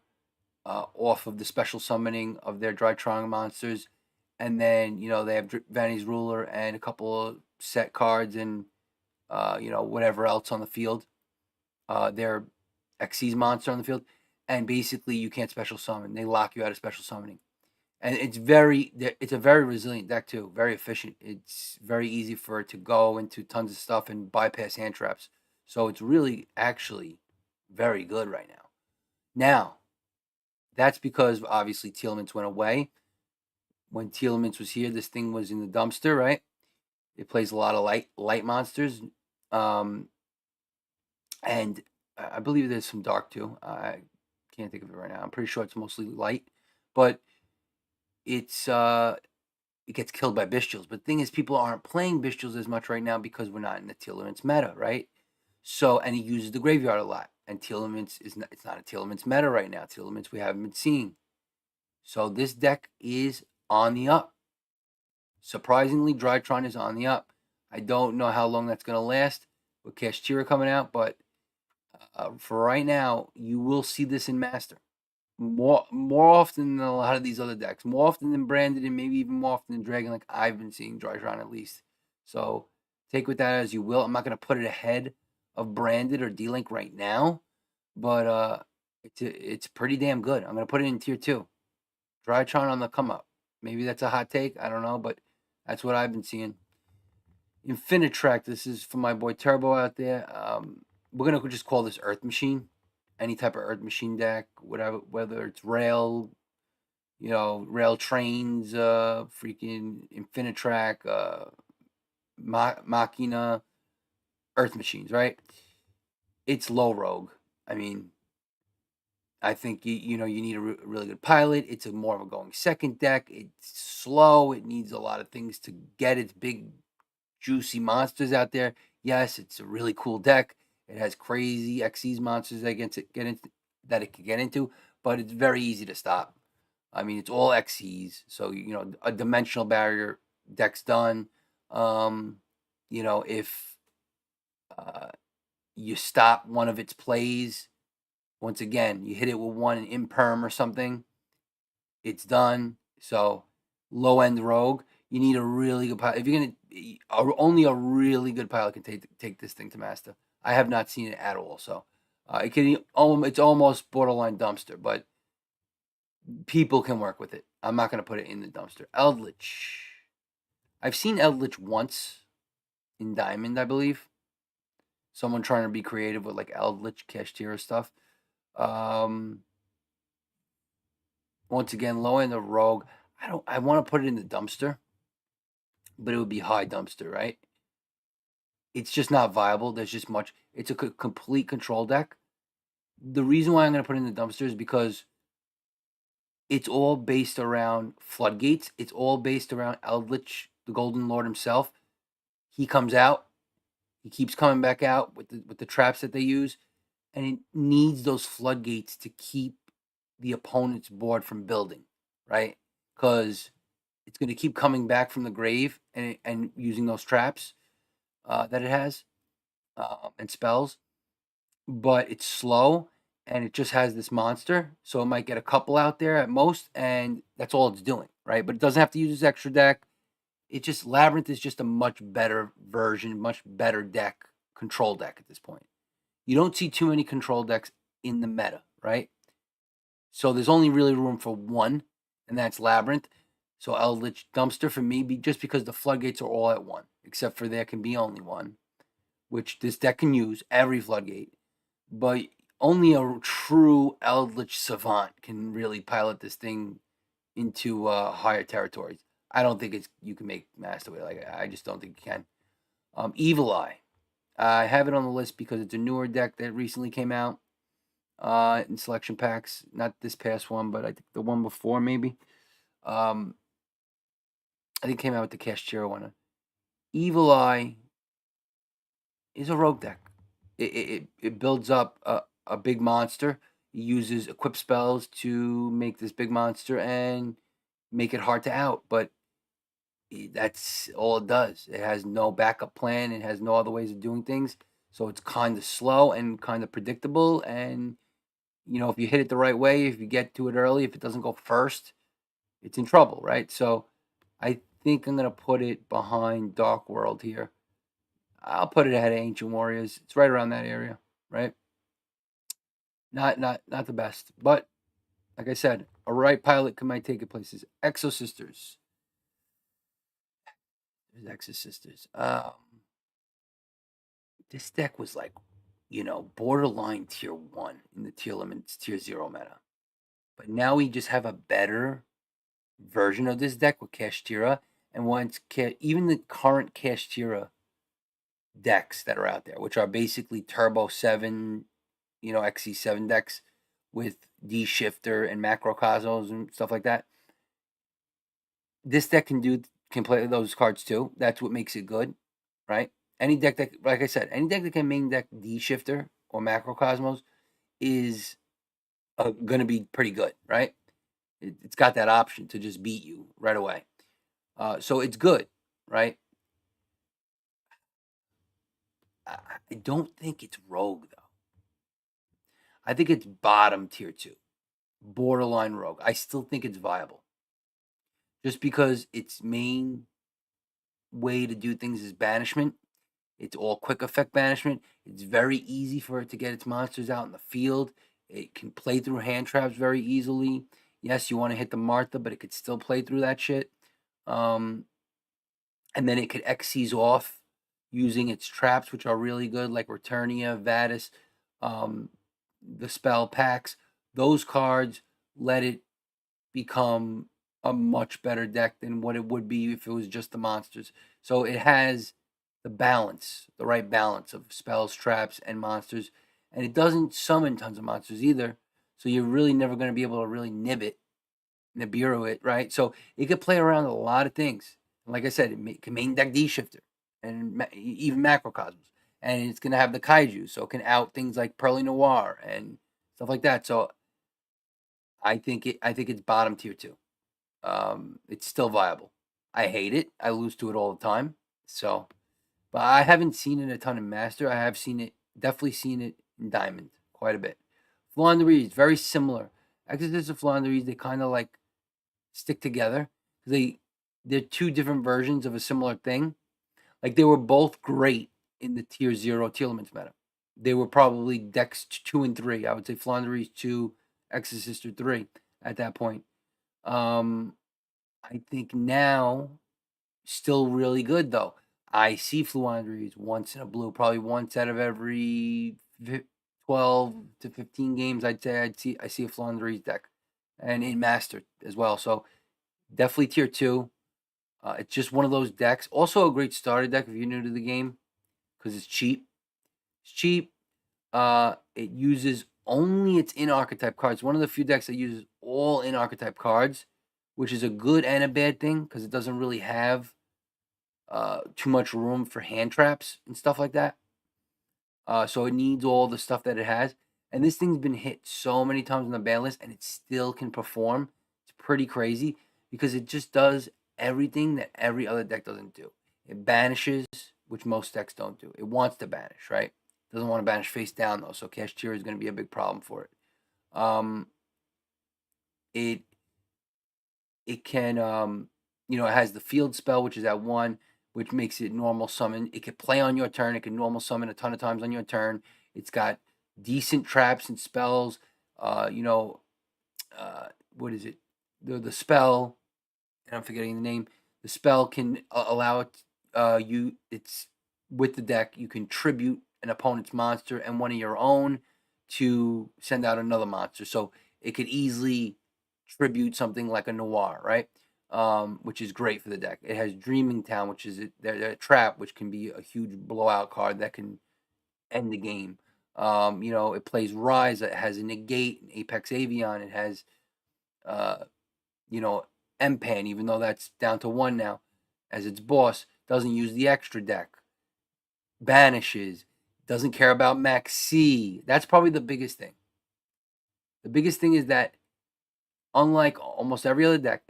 off of the special summoning of their Drytron monsters, and then they have Vanity's ruler and a couple of set cards and whatever else on the field. Their Xyz monster on the field, and basically you can't special summon. They lock you out of special summoning, and it's a very resilient deck too, very efficient. It's very easy for it to go into tons of stuff and bypass hand traps. So it's really actually very good right now. Now, that's because obviously Tearlaments went away. When Tearlaments was here, this thing was in the dumpster, right? It plays a lot of light monsters, and I believe there's some dark too. I can't think of it right now. I'm pretty sure it's mostly light, but it's it gets killed by bestials. But the thing is, people aren't playing bestials as much right now because we're not in the Tearlaments meta, right? So, and he uses the graveyard a lot. And Tearlaments it's not a Tearlaments meta right now. Tearlaments we haven't been seeing. So this deck is on the up. Surprisingly, Drytron is on the up. I don't know how long that's going to last with Kashtira coming out, but for right now, you will see this in Master more often than a lot of these other decks, more often than Branded, and maybe even more often than Dragon. Like I've been seeing Drytron at least. So take with that as you will. I'm not going to put it ahead of Branded or D-Link right now, but it's pretty damn good. I'm going to put it in tier 2. Drytron on the come up. Maybe that's a hot take. I don't know, but that's what I've been seeing. Infinitrack. This is for my boy Turbo out there. We're gonna just call this Earth Machine. Any type of Earth Machine deck, whatever, whether it's rail, rail trains, freaking Infinitrack, Machina, Earth Machines, right? It's low rogue. I mean, I think you need a really good pilot. It's more of a going second deck. It's slow. It needs a lot of things to get its big juicy monsters out there. Yes, it's a really cool deck. It has crazy Xyz monsters that it can get into, but it's very easy to stop. I mean, it's all Xyz, so a dimensional barrier deck's done. If you stop one of its plays, once again, you hit it with one imperm or something, it's done. So low end rogue, you need a really good pilot. If you're gonna, only a really good pilot can take this thing to Master. I have not seen it at all. So it's almost borderline dumpster, but people can work with it. I'm not gonna put it in the dumpster. Eldritch. I've seen Eldritch once in Diamond, I believe. Someone trying to be creative with like Eldritch Kashtira stuff. Once again, low end of rogue. I want to put it in the dumpster, but it would be high dumpster, right? It's just not viable. There's just much. It's a complete control deck. The reason why I'm going to put it in the dumpster is because it's all based around floodgates. It's all based around Eldritch, the Golden Lord himself. He comes out. He keeps coming back out with the traps that they use, and it needs those floodgates to keep the opponent's board from building, right? Because it's going to keep coming back from the grave and using those traps that it has and spells, but it's slow and it just has this monster, so it might get a couple out there at most, and that's all it's doing, right? But it doesn't have to use this extra deck. It just Labyrinth is just a much better version, much better deck, control deck at this point. You don't see too many control decks in the meta, right? So there's only really room for one, and that's Labyrinth. So Eldritch dumpster for me, just because the floodgates are all at one, except for there can be only one, which this deck can use every floodgate. But only a true Eldritch savant can really pilot this thing into higher territories. I don't think you can make Master Duel. I just don't think you can. Evil Eye. I have it on the list because it's a newer deck that recently came out in selection packs. Not this past one, but I think the one before maybe. I think it came out with the Kashtira one. Evil Eye is a rogue deck. It builds up a big monster. It uses equip spells to make this big monster and make it hard to out. But that's all it does. It has no backup plan. It has no other ways of doing things. So it's kind of slow and kind of predictable. And, if you hit it the right way, if you get to it early, if it doesn't go first, it's in trouble, right? So I think I'm going to put it behind Dark World here. I'll put it ahead of Ancient Warriors. It's right around that area, right? Not the best, but like I said, a right pilot might take it places. Exo Sisters. There's Exo Sisters. This deck was like, borderline tier 1 in the Tearlaments tier 0 meta. But now we just have a better version of this deck with Kashtira. And once even the current Kashtira decks that are out there, which are basically Turbo 7, XE7 decks with D Shifter and Macrocosmos and stuff like that. This deck can play those cards too. That's what makes it good, right? Any deck that, like I said, any deck that can main deck D Shifter or Macrocosmos is going to be pretty good, right? It's got that option to just beat you right away. So it's good, right? I don't think it's rogue, though. I think it's bottom tier 2, borderline rogue. I still think it's viable. Just because its main way to do things is banishment. It's all quick effect banishment. It's very easy for it to get its monsters out in the field. It can play through hand traps very easily. Yes, you want to hit the Martha, but it could still play through that shit. And then it could Xyz off using its traps, which are really good, like Returnia, Vadis, the spell packs. Those cards let it become a much better deck than what it would be if it was just the monsters. So it has the right balance of spells, traps, and monsters. And it doesn't summon tons of monsters either. So you're really never going to be able to really Nibiru it, right? So it could play around a lot of things. And like I said, it can main deck D Shifter and even Macrocosmos. And it's going to have the Kaiju, so it can out things like Pearly Noir and stuff like that. So I think it's bottom tier 2. It's still viable. I hate it. I lose to it all the time. So, but I haven't seen it a ton in Master. I have definitely seen it in Diamond quite a bit. Flandres, very similar. Exodus of Flandres, they kind of like stick together. They're two different versions of a similar thing. Like they were both great in the tier 0 Tearlaments meta. They were probably decks 2 and 3. I would say Flandres 2, Exorcister 3 at that point. I think now, still really good though. I see Fluandries once in a blue, probably once out of every 12 to 15 games. I'd say I see a Fluandries deck, and in Master as well. So definitely tier 2. It's just one of those decks. Also a great starter deck if you're new to the game because it's cheap. It's cheap. It uses only its in archetype cards. One of the few decks that uses all in archetype cards, which is a good and a bad thing because it doesn't really have too much room for hand traps and stuff like that. So it needs all the stuff that it has. And this thing's been hit so many times on the ban list, and it still can perform. It's pretty crazy because it just does everything that every other deck doesn't do. It banishes, which most decks don't do. It wants to banish, right? Doesn't want to banish face down though, so Kashtira is going to be a big problem for it. It can it has the field spell, which is at 1, which makes it normal summon. It can play on your turn. It can normal summon a ton of times on your turn. It's got decent traps and spells. What is it? The spell, and I'm forgetting the name. The spell can allow it. It's with the deck. You can tribute an opponent's monster and one of your own to send out another monster. So it could easily tribute something like a Noir, right? Which is great for the deck. It has Dreaming Town, which is a trap, which can be a huge blowout card that can end the game. It plays Rise. It has a Negate, an Apex Avion. It has, Empan, even though that's down to 1 now, as its boss. doesn't use the extra deck, banishes, doesn't care about Max C. That's probably the biggest thing. The biggest thing is that, unlike almost every other deck,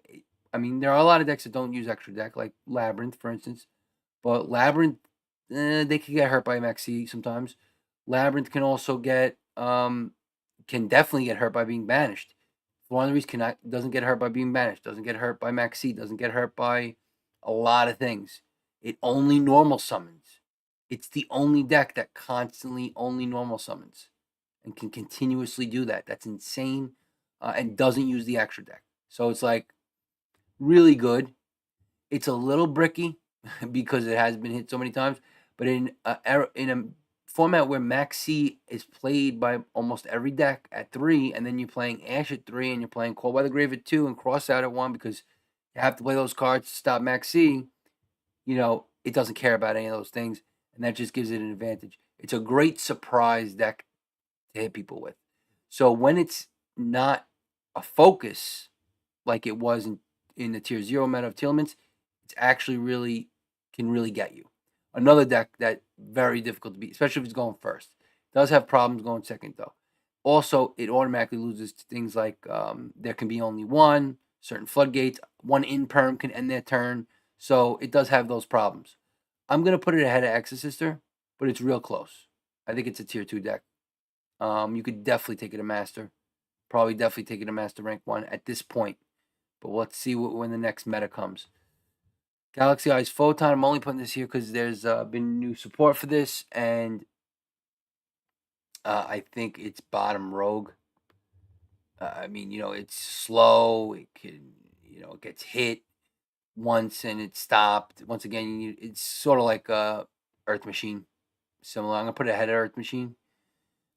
I mean, there are a lot of decks that don't use extra deck, like Labyrinth, for instance. But Labyrinth, they can get hurt by Max C sometimes. Labyrinth can also can definitely get hurt by being banished. One of the reasons doesn't get hurt by being banished, doesn't get hurt by Max C, doesn't get hurt by a lot of things. It only normal summons. It's the only deck that constantly only normal summons and can continuously do that. That's insane, and doesn't use the extra deck. So it's like really good. It's a little bricky because it has been hit so many times, but in a format where Max C is played by almost every deck at 3, and then you're playing Ash at 3, and you're playing Call by the Grave at 2, and Cross Out at 1 because you have to play those cards to stop Max C, it doesn't care about any of those things, and that just gives it an advantage. It's a great surprise deck to hit people with. So when it's not a focus like it was in the Tier 0 meta of Tearlaments, it's actually can really get you. Another deck that very difficult to beat, especially if it's going first. Does have problems going second, though. Also, it automatically loses to things like there can be only one, certain floodgates, one in perm can end their turn. So it does have those problems. I'm going to put it ahead of Exorcister, but it's real close. I think it's a Tier 2 deck. You could definitely take it to Master. Probably definitely take it to Master Rank 1 at this point. But let's see when the next meta comes. Galaxy Eyes Photon. I'm only putting this here because there's been new support for this, and I think it's bottom rogue. I mean, it's slow. It can, it gets hit once and it stopped. Once again, it's sort of like Earth Machine, similar. I'm gonna put it ahead of Earth Machine.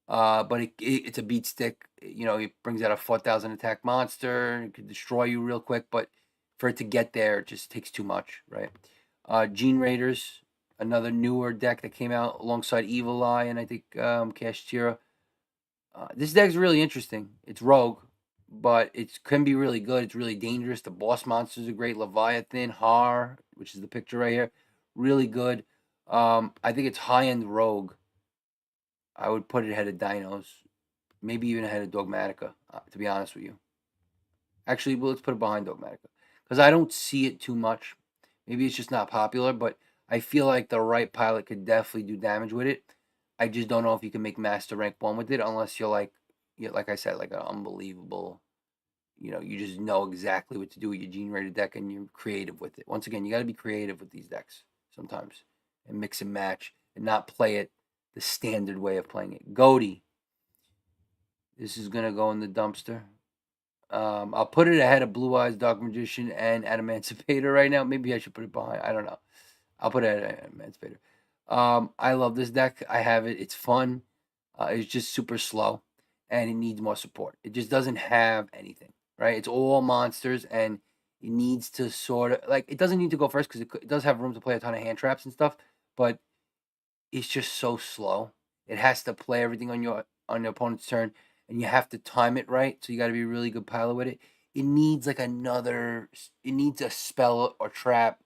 But it's a beat stick. It brings out a 4,000 attack monster. It can destroy you real quick, but for it to get there, it just takes too much, right? Gene Raiders, another newer deck that came out alongside Evil Eye and I think Kashtira. This deck's really interesting. It's rogue, but it can be really good. It's really dangerous. The boss monsters are great. Leviathan, Har, which is the picture right here, really good. I think it's high-end rogue. I would put it ahead of Dinos, maybe even ahead of Dogmatica, to be honest with you. Actually, let's put it behind Dogmatica because I don't see it too much. Maybe it's just not popular, but I feel like the right pilot could definitely do damage with it. I just don't know if you can make Master Rank 1 with it unless you're like I said, like an unbelievable, you just know exactly what to do with your Gene Raider deck and you're creative with it. Once again, you got to be creative with these decks sometimes and mix and match and not play it the standard way of playing it. Goaty. This is going to go in the dumpster. I'll put it ahead of Blue Eyes, Dark Magician, and Emancipator right now. Maybe I should put it behind. I don't know. I'll put it ahead of Emancipator. I love this deck. I have it. It's fun. It's just super slow, and it needs more support. It just doesn't have anything, right? It's all monsters, and it needs to sort of it doesn't need to go first because it does have room to play a ton of hand traps and stuff, but it's just so slow. It has to play everything on your opponent's turn, and you have to time it right. So you got to be a really good pilot with it. It needs it needs a spell or trap.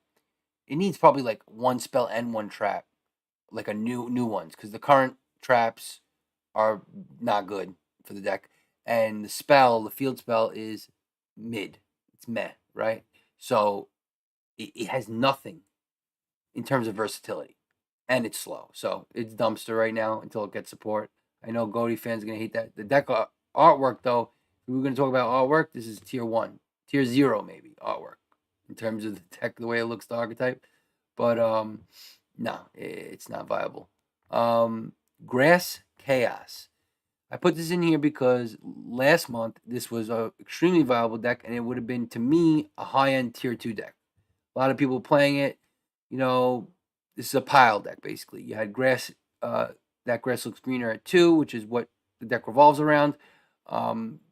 It needs probably like one spell and one trap, like a new ones, because the current traps are not good for the deck, and the field spell is mid. It's meh, right? So it has nothing in terms of versatility, and it's slow. So it's dumpster right now until it gets support. I know Goaty fans are gonna hate that. The deck artwork, though, if we were gonna talk about artwork, this is tier 1, tier 0 maybe artwork in terms of the deck, the way it looks, the archetype. But no, it's not viable. Grass Chaos. I put this in here because last month this was a extremely viable deck, and it would have been, to me, a high-end tier 2 deck. A lot of people playing it. This is a pile deck basically. You had grass. That grass looks greener at 2, which is what the deck revolves around.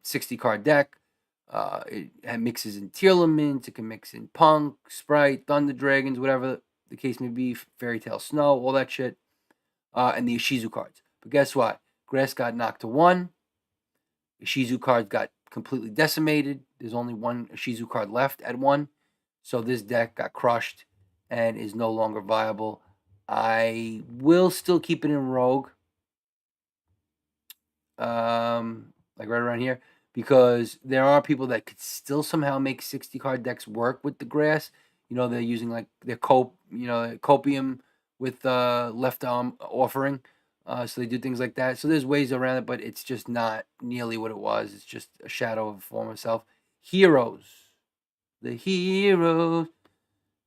60 card deck. It mixes in Tearlaments. It can mix in Punk, Sprite, Thunder Dragons, whatever the case may be. Fairy Tale Snow, all that shit. And the Ishizu cards. But guess what? Grass got knocked to 1. Ishizu cards got completely decimated. There's only one Ishizu card left at 1. So this deck got crushed. and is no longer viable. I will still keep it in Rogue, like right around here, because there are people that could still somehow make 60 card decks work with the grass. They're using like their copium with left arm offering. So they do things like that. So there's ways around it, but it's just not nearly what it was. It's just a shadow of a former self. Heroes. The heroes.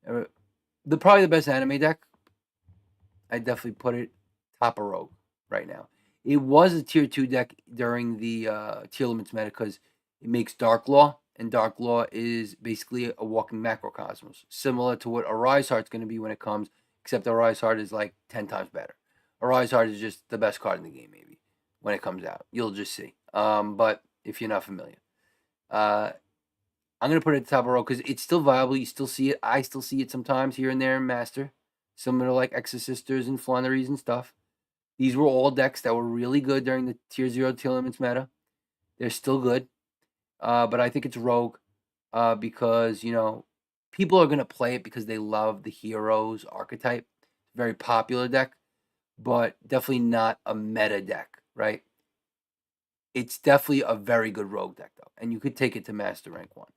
Probably the best anime deck. I definitely put it top of Rogue right now. It was a tier 2 deck during the Tearlaments meta because it makes Dark Law, and Dark Law is basically a walking macrocosmos, similar to what Arise Heart's going to be when it comes, except Arise Heart is like 10 times better. Arise Heart is just the best card in the game, maybe, when it comes out. You'll just see. But if you're not familiar, I'm going to put it at the top of Rogue because it's still viable. You still see it. I still see it sometimes here and there in Master, similar to like Exorcisters and Flanneries and stuff. These were all decks that were really good during the Tier 0 Tearlaments meta. They're still good. But I think it's Rogue because, people are going to play it because they love the Heroes archetype. Very popular deck, but definitely not a meta deck, right? It's definitely a very good Rogue deck, though. And you could take it to Master Rank 1.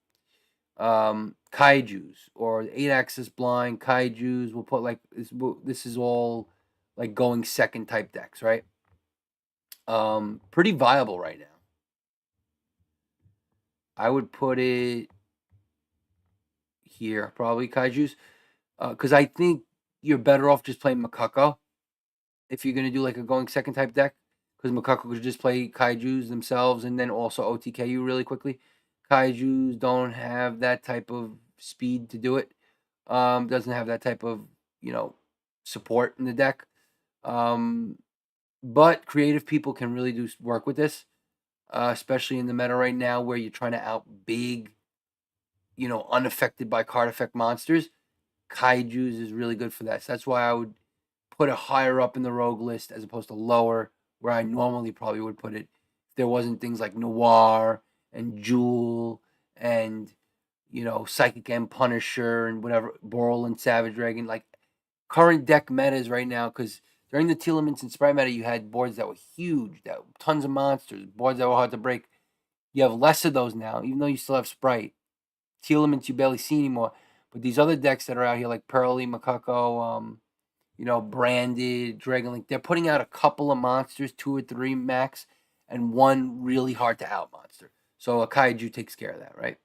Kaijus or 8-axis blind Kaijus. We'll put like this is all like going second type decks, right? Pretty viable right now. I would put it here, probably Kaijus, because I think you're better off just playing Makako if you're gonna do like a going second type deck, because Makako could just play Kaijus themselves and then also OTK you really quickly. Kaijus don't have that type of speed to do it. Doesn't have that type of support in the deck. But creative people can really do work with this, especially in the meta right now where you're trying to out big, unaffected by card effect monsters. Kaijus is really good for that. So that's why I would put it higher up in the Rogue list as opposed to lower, where I normally probably would put it if there wasn't things like Noir and Jewel and Psychic M Punisher and whatever, Boral and Savage Dragon, like current deck metas right now, because during the Tearlaments and Sprite meta, you had boards that were huge, that tons of monsters, boards that were hard to break. You have less of those now, even though you still have Sprite. Tearlaments you barely see anymore. But these other decks that are out here, like Pearly, Makako, Branded, Dragonlink, they're putting out a couple of monsters, 2 or 3 max, and one really hard to out monster. So a Kaiju takes care of that, right?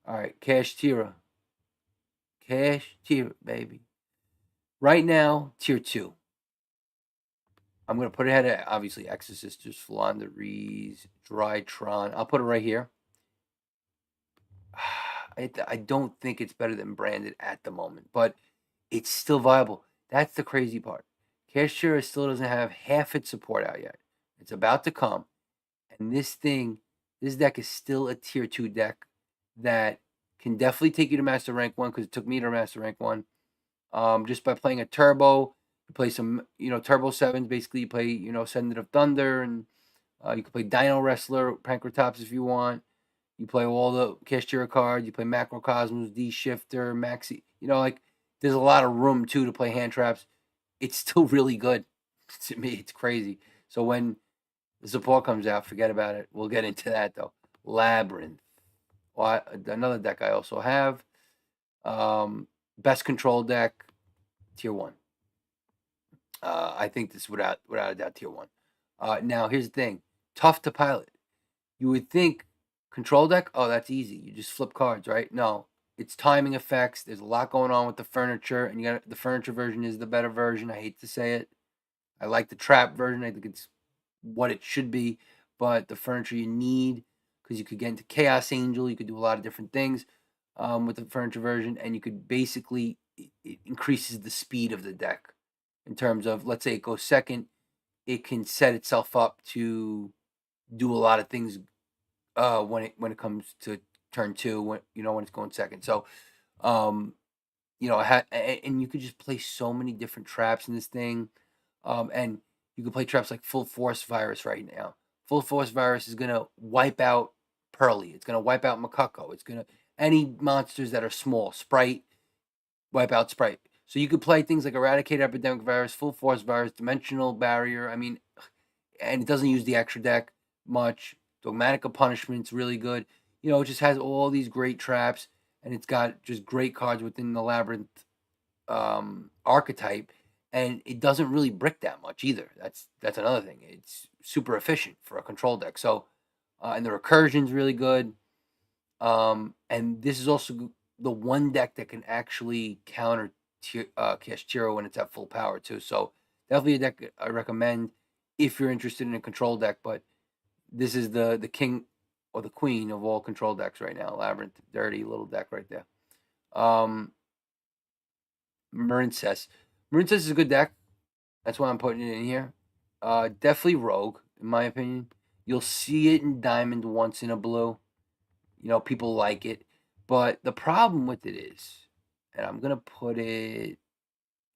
All right, Kashtira. Kashtira, baby. Right now, tier 2. I'm going to put it ahead of, obviously, Exorcisters, Flanderies, Drytron. I'll put it right here. I don't think it's better than Branded at the moment, but it's still viable. That's the crazy part. Kashtira still doesn't have half its support out yet. It's about to come. And this deck is still a tier 2 deck that can definitely take you to Master Rank 1, because it took me to Master Rank 1. Just by playing a Turbo, you play some, Turbo 7s. Basically, you play, Ascendant of Thunder, and you can play Dino Wrestler, Pancratops if you want. You play all the Kashtira cards. You play Macrocosmos, D-Shifter, Maxi. There's a lot of room, too, to play hand traps. It's still really good. To me, it's crazy. So when the support comes out, forget about it. We'll get into that, though. Labyrinth. Well, another deck I also have. Best control deck, tier 1. I think this without a doubt tier 1. Now, here's the thing. Tough to pilot. You would think control deck, oh, that's easy. You just flip cards, right? No. It's timing effects. There's a lot going on with the furniture, and the furniture version is the better version. I hate to say it. I like the trap version. I think it's what it should be, but the furniture you need, because you could get into Chaos Angel, you could do a lot of different things with the furniture version, and you could basically, it increases the speed of the deck in terms of, let's say it goes second, it can set itself up to do a lot of things when it comes to turn 2, when it's going second. So and you could just play so many different traps in this thing, and you can play traps like Full Force Virus right now. Full Force Virus is gonna wipe out Pearly. It's gonna wipe out Makako. It's gonna any monsters that are small. Sprite, Wipeout Sprite. So you could play things like Eradicate Epidemic Virus, Full Force Virus, Dimensional Barrier. I mean, and it doesn't use the extra deck much. Dogmatic of Punishment's really good. It just has all these great traps, and it's got just great cards within the Labyrinth archetype, and it doesn't really brick that much either. That's another thing. It's super efficient for a control deck. So, and the recursion's really good. And this is also the one deck that can actually counter Kashtira when it's at full power too. So definitely a deck I recommend if you're interested in a control deck. But this is the king or the queen of all control decks right now. Labyrinth, dirty little deck right there. Marincess. Marincess is a good deck. That's why I'm putting it in here. Definitely Rogue, in my opinion. You'll see it in Diamond once in a blue. People like it. But the problem with it is, and I'm going to put it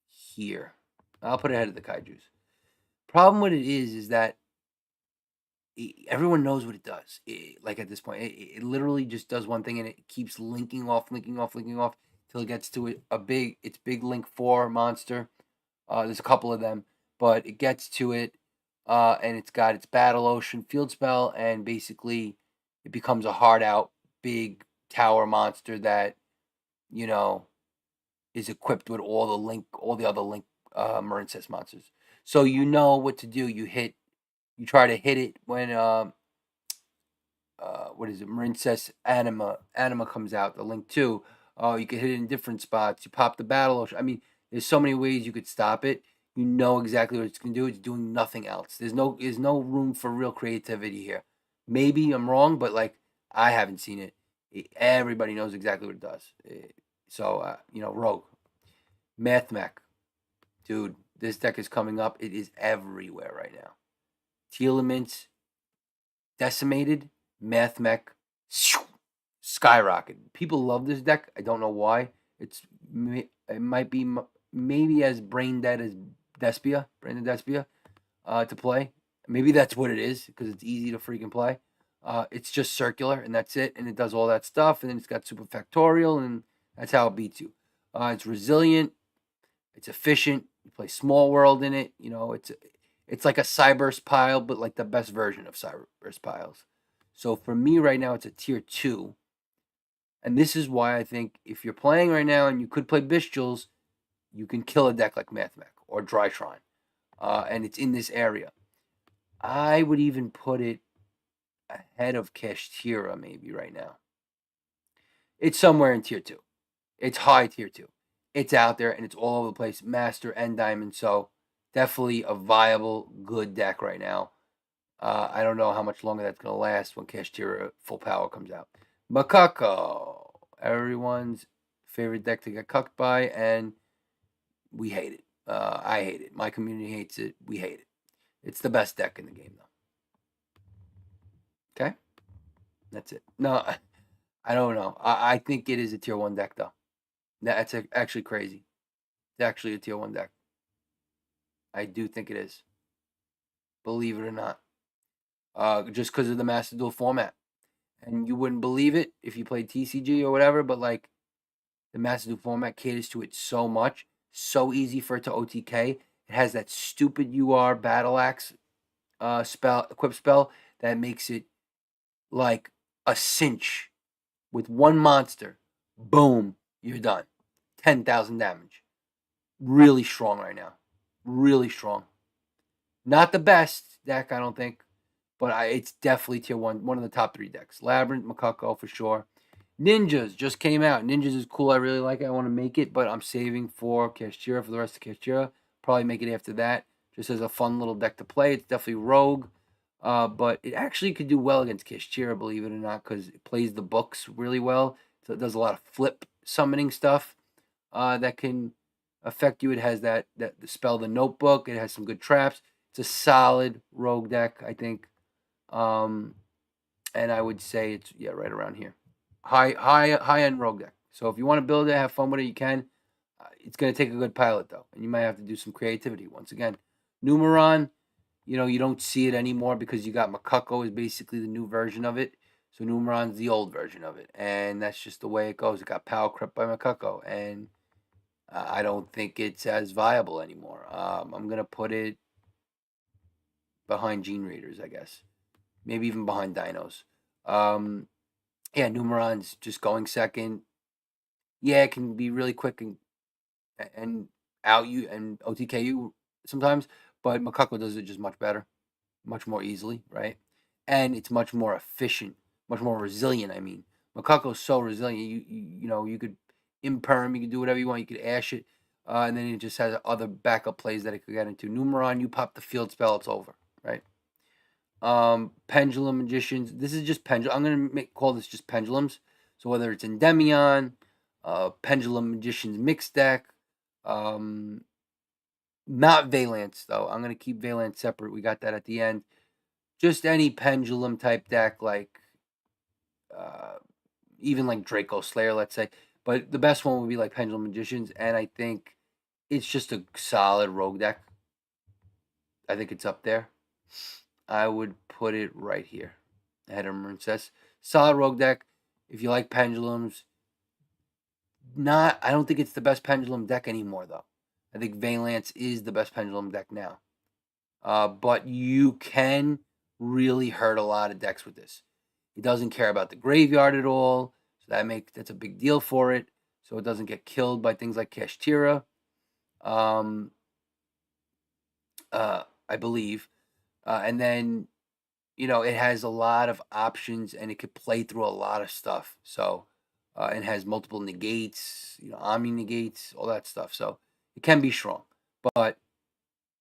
here. I'll put it ahead of the Kaijus. Problem with it is that everyone knows what it does. Like at this point, it literally just does one thing, and it keeps linking off, till it gets to its big Link 4 monster. There's a couple of them, but it gets to it, and it's got its Battle Ocean field spell, and basically it becomes a hard out big tower monster that is equipped with all the other Link Marincess monsters. So you know what to do. You try to hit it when what is it? Marincess Anima comes out, the Link 2. You can hit it in different spots. You pop the Battle Ocean. I mean, there's so many ways you could stop it. You know exactly what it's going to do. It's doing nothing else. There's no room for real creativity here. Maybe I'm wrong, but like I haven't seen it. Everybody knows exactly what it does. So Rogue, Math Mech, dude, this deck is coming up. It is everywhere right now. Tearlaments, Decimated, Math Mech, skyrocket. People love this deck. I don't know why. It might be maybe as brain dead as Despia, to play. Maybe that's what it is because it's easy to freaking play. It's just circular and that's it, and it does all that stuff, and then it's got super factorial, and that's how it beats you. It's resilient, it's efficient. You play Small World in it. It's like a Cyburst pile, but like the best version of Cyburst piles. So for me right now, it's a tier 2. And this is why I think if you're playing right now and you could play Bestials, you can kill a deck like Math Mech or Dry Shrine. And it's in this area. I would even put it ahead of Kashtira maybe right now. It's somewhere in tier 2. It's high tier 2. It's out there and it's all over the place, Master and Diamond. So definitely a viable, good deck right now. I don't know how much longer that's going to last when Kashtira Full Power comes out. Makako, everyone's favorite deck to get cucked by, and we hate it. I hate it. My community hates it. We hate it. It's the best deck in the game, though. Okay? That's it. No, I don't know. I think it is a tier 1 deck, though. That's actually crazy. It's actually a tier 1 deck. I do think it is. Believe it or not. Just because of the Master Duel format. And you wouldn't believe it if you played TCG or whatever, but like the Master Duel format caters to it so much. So easy for it to OTK. It has that stupid UR Battle Axe equip spell that makes it like a cinch. With one monster, boom, you're done. 10,000 damage. Really strong right now. Really strong. Not the best deck, I don't think, but it's definitely tier 1, one of the top 3 decks. Labyrinth, Makako for sure. Ninjas just came out. Ninjas is cool. I really like it. I want to make it, but I'm saving for Kashtira, for the rest of Kashtira. Probably make it after that, just as a fun little deck to play. It's definitely Rogue, but it actually could do well against Kashtira, believe it or not, because it plays the books really well. So it does a lot of flip summoning stuff that can affect you. It has that spell, the Notebook. It has some good traps. It's a solid Rogue deck, I think. And I would say it's right around here. High end Rogue deck. So if you want to build it, have fun with it, you can. It's going to take a good pilot though, and you might have to do some creativity. Once again, Numeron, you don't see it anymore because you got Makako is basically the new version of it. So Numeron's the old version of it, and that's just the way it goes. It got power crept by Makako, and I don't think it's as viable anymore. I'm gonna put it behind Gene Raiders, I guess. Maybe even behind Dinos. Yeah, Numeron's just going second. Yeah, it can be really quick and out you and OTK you sometimes, but Makako does it just much better, much more easily, right? And it's much more efficient, much more resilient. I mean, Makako's so resilient. You could imperm, you could do whatever you want. You could ash it, and then it just has other backup plays that it could get into. Numeron, you pop the field spell, it's over, right? Pendulum Magicians. This is just pendulum. I'm gonna call this just pendulums. So whether it's Endymion, Pendulum Magicians mixed deck, not Valence though. I'm gonna keep Valence separate. We got that at the end. Just any pendulum type deck, like even like Draco Slayer, let's say. But the best one would be like Pendulum Magicians, and I think it's just a solid rogue deck. I think it's up there. I would put it right here ahead of Marincess. Solid rogue deck. If you like pendulums, I don't think it's the best pendulum deck anymore though. I think Valence is the best pendulum deck now. But you can really hurt a lot of decks with this. It doesn't care about the graveyard at all, so that's a big deal for it. So it doesn't get killed by things like Kashtira. I believe, and then it has a lot of options and it could play through a lot of stuff. So it has multiple negates, omni negates, all that stuff. So it can be strong, but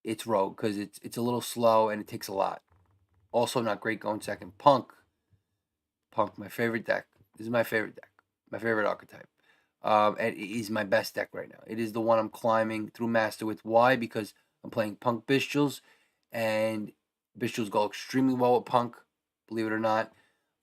it's rogue because it's a little slow and it takes a lot. Also not great going second. Punk, my favorite deck. This is my favorite deck, my favorite archetype. And it is my best deck right now. It is the one I'm climbing through Master with. Why? Because I'm playing Punk Bestials, and Bestials go extremely well with Punk, believe it or not.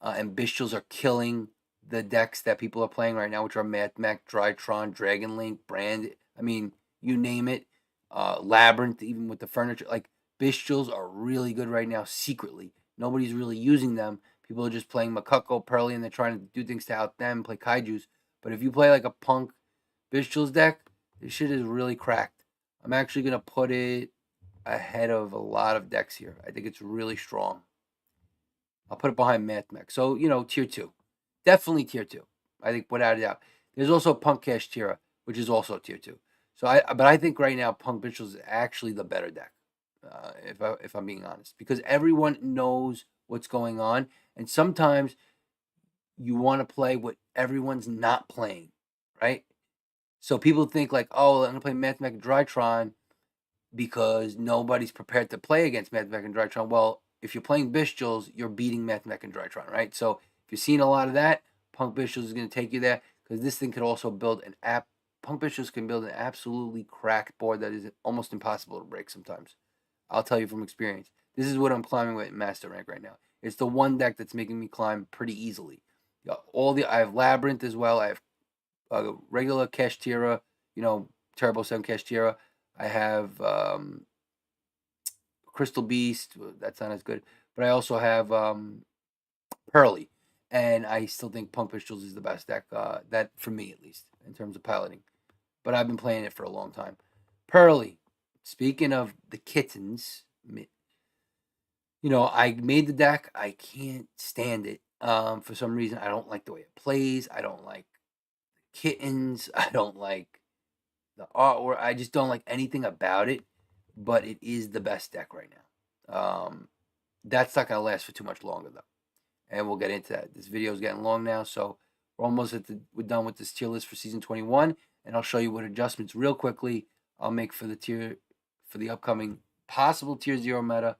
And Bestials are killing the decks that people are playing right now, which are Mathmech, Drytron, Dragon Link, Brand. I mean, you name it. Labyrinth, even with the furniture. Like, Bestials are really good right now secretly. Nobody's really using them. People are just playing Makako, Pearly, and they're trying to do things to out them, play Kaijus. But if you play like a Punk Bestials deck, this shit is really cracked. I'm actually going to put it ahead of a lot of decks here. I think it's really strong. I'll put it behind Mathmech. So, tier 2. Definitely tier 2. I think without a doubt. There's also Punk Kashtira, which is also tier 2. But I think right now Punk Bestials is actually the better deck. If I'm being honest, because everyone knows what's going on, and sometimes you want to play what everyone's not playing, right? So people think like, oh, I'm gonna play Mathmech and Drytron because nobody's prepared to play against Mathmech and Drytron. Well, if you're playing Bestials, you're beating Mathmech and Drytron, right? So if you're seeing a lot of that, Punk Bestials is gonna take you there because this thing could also build an app. Punk Bestials can build an absolutely cracked board that is almost impossible to break sometimes. I'll tell you from experience. This is what I'm climbing with in Master Rank right now. It's the one deck that's making me climb pretty easily. I have Labyrinth as well. I have regular Kashtira, Turbo 7 Kashtira. I have Crystal Beast. That's not as good. But I also have Pearly. And I still think Punk Pistols is the best deck, that for me at least, in terms of piloting. But I've been playing it for a long time. Pearly. Speaking of the kittens, I made the deck. I can't stand it. For some reason, I don't like the way it plays. I don't like kittens. I don't like the artwork. I just don't like anything about it. But it is the best deck right now. That's not gonna last for too much longer though, and we'll get into that. This video is getting long now, so we're done with this tier list for season 21, and I'll show you what adjustments real quickly I'll make for the upcoming possible tier 0 meta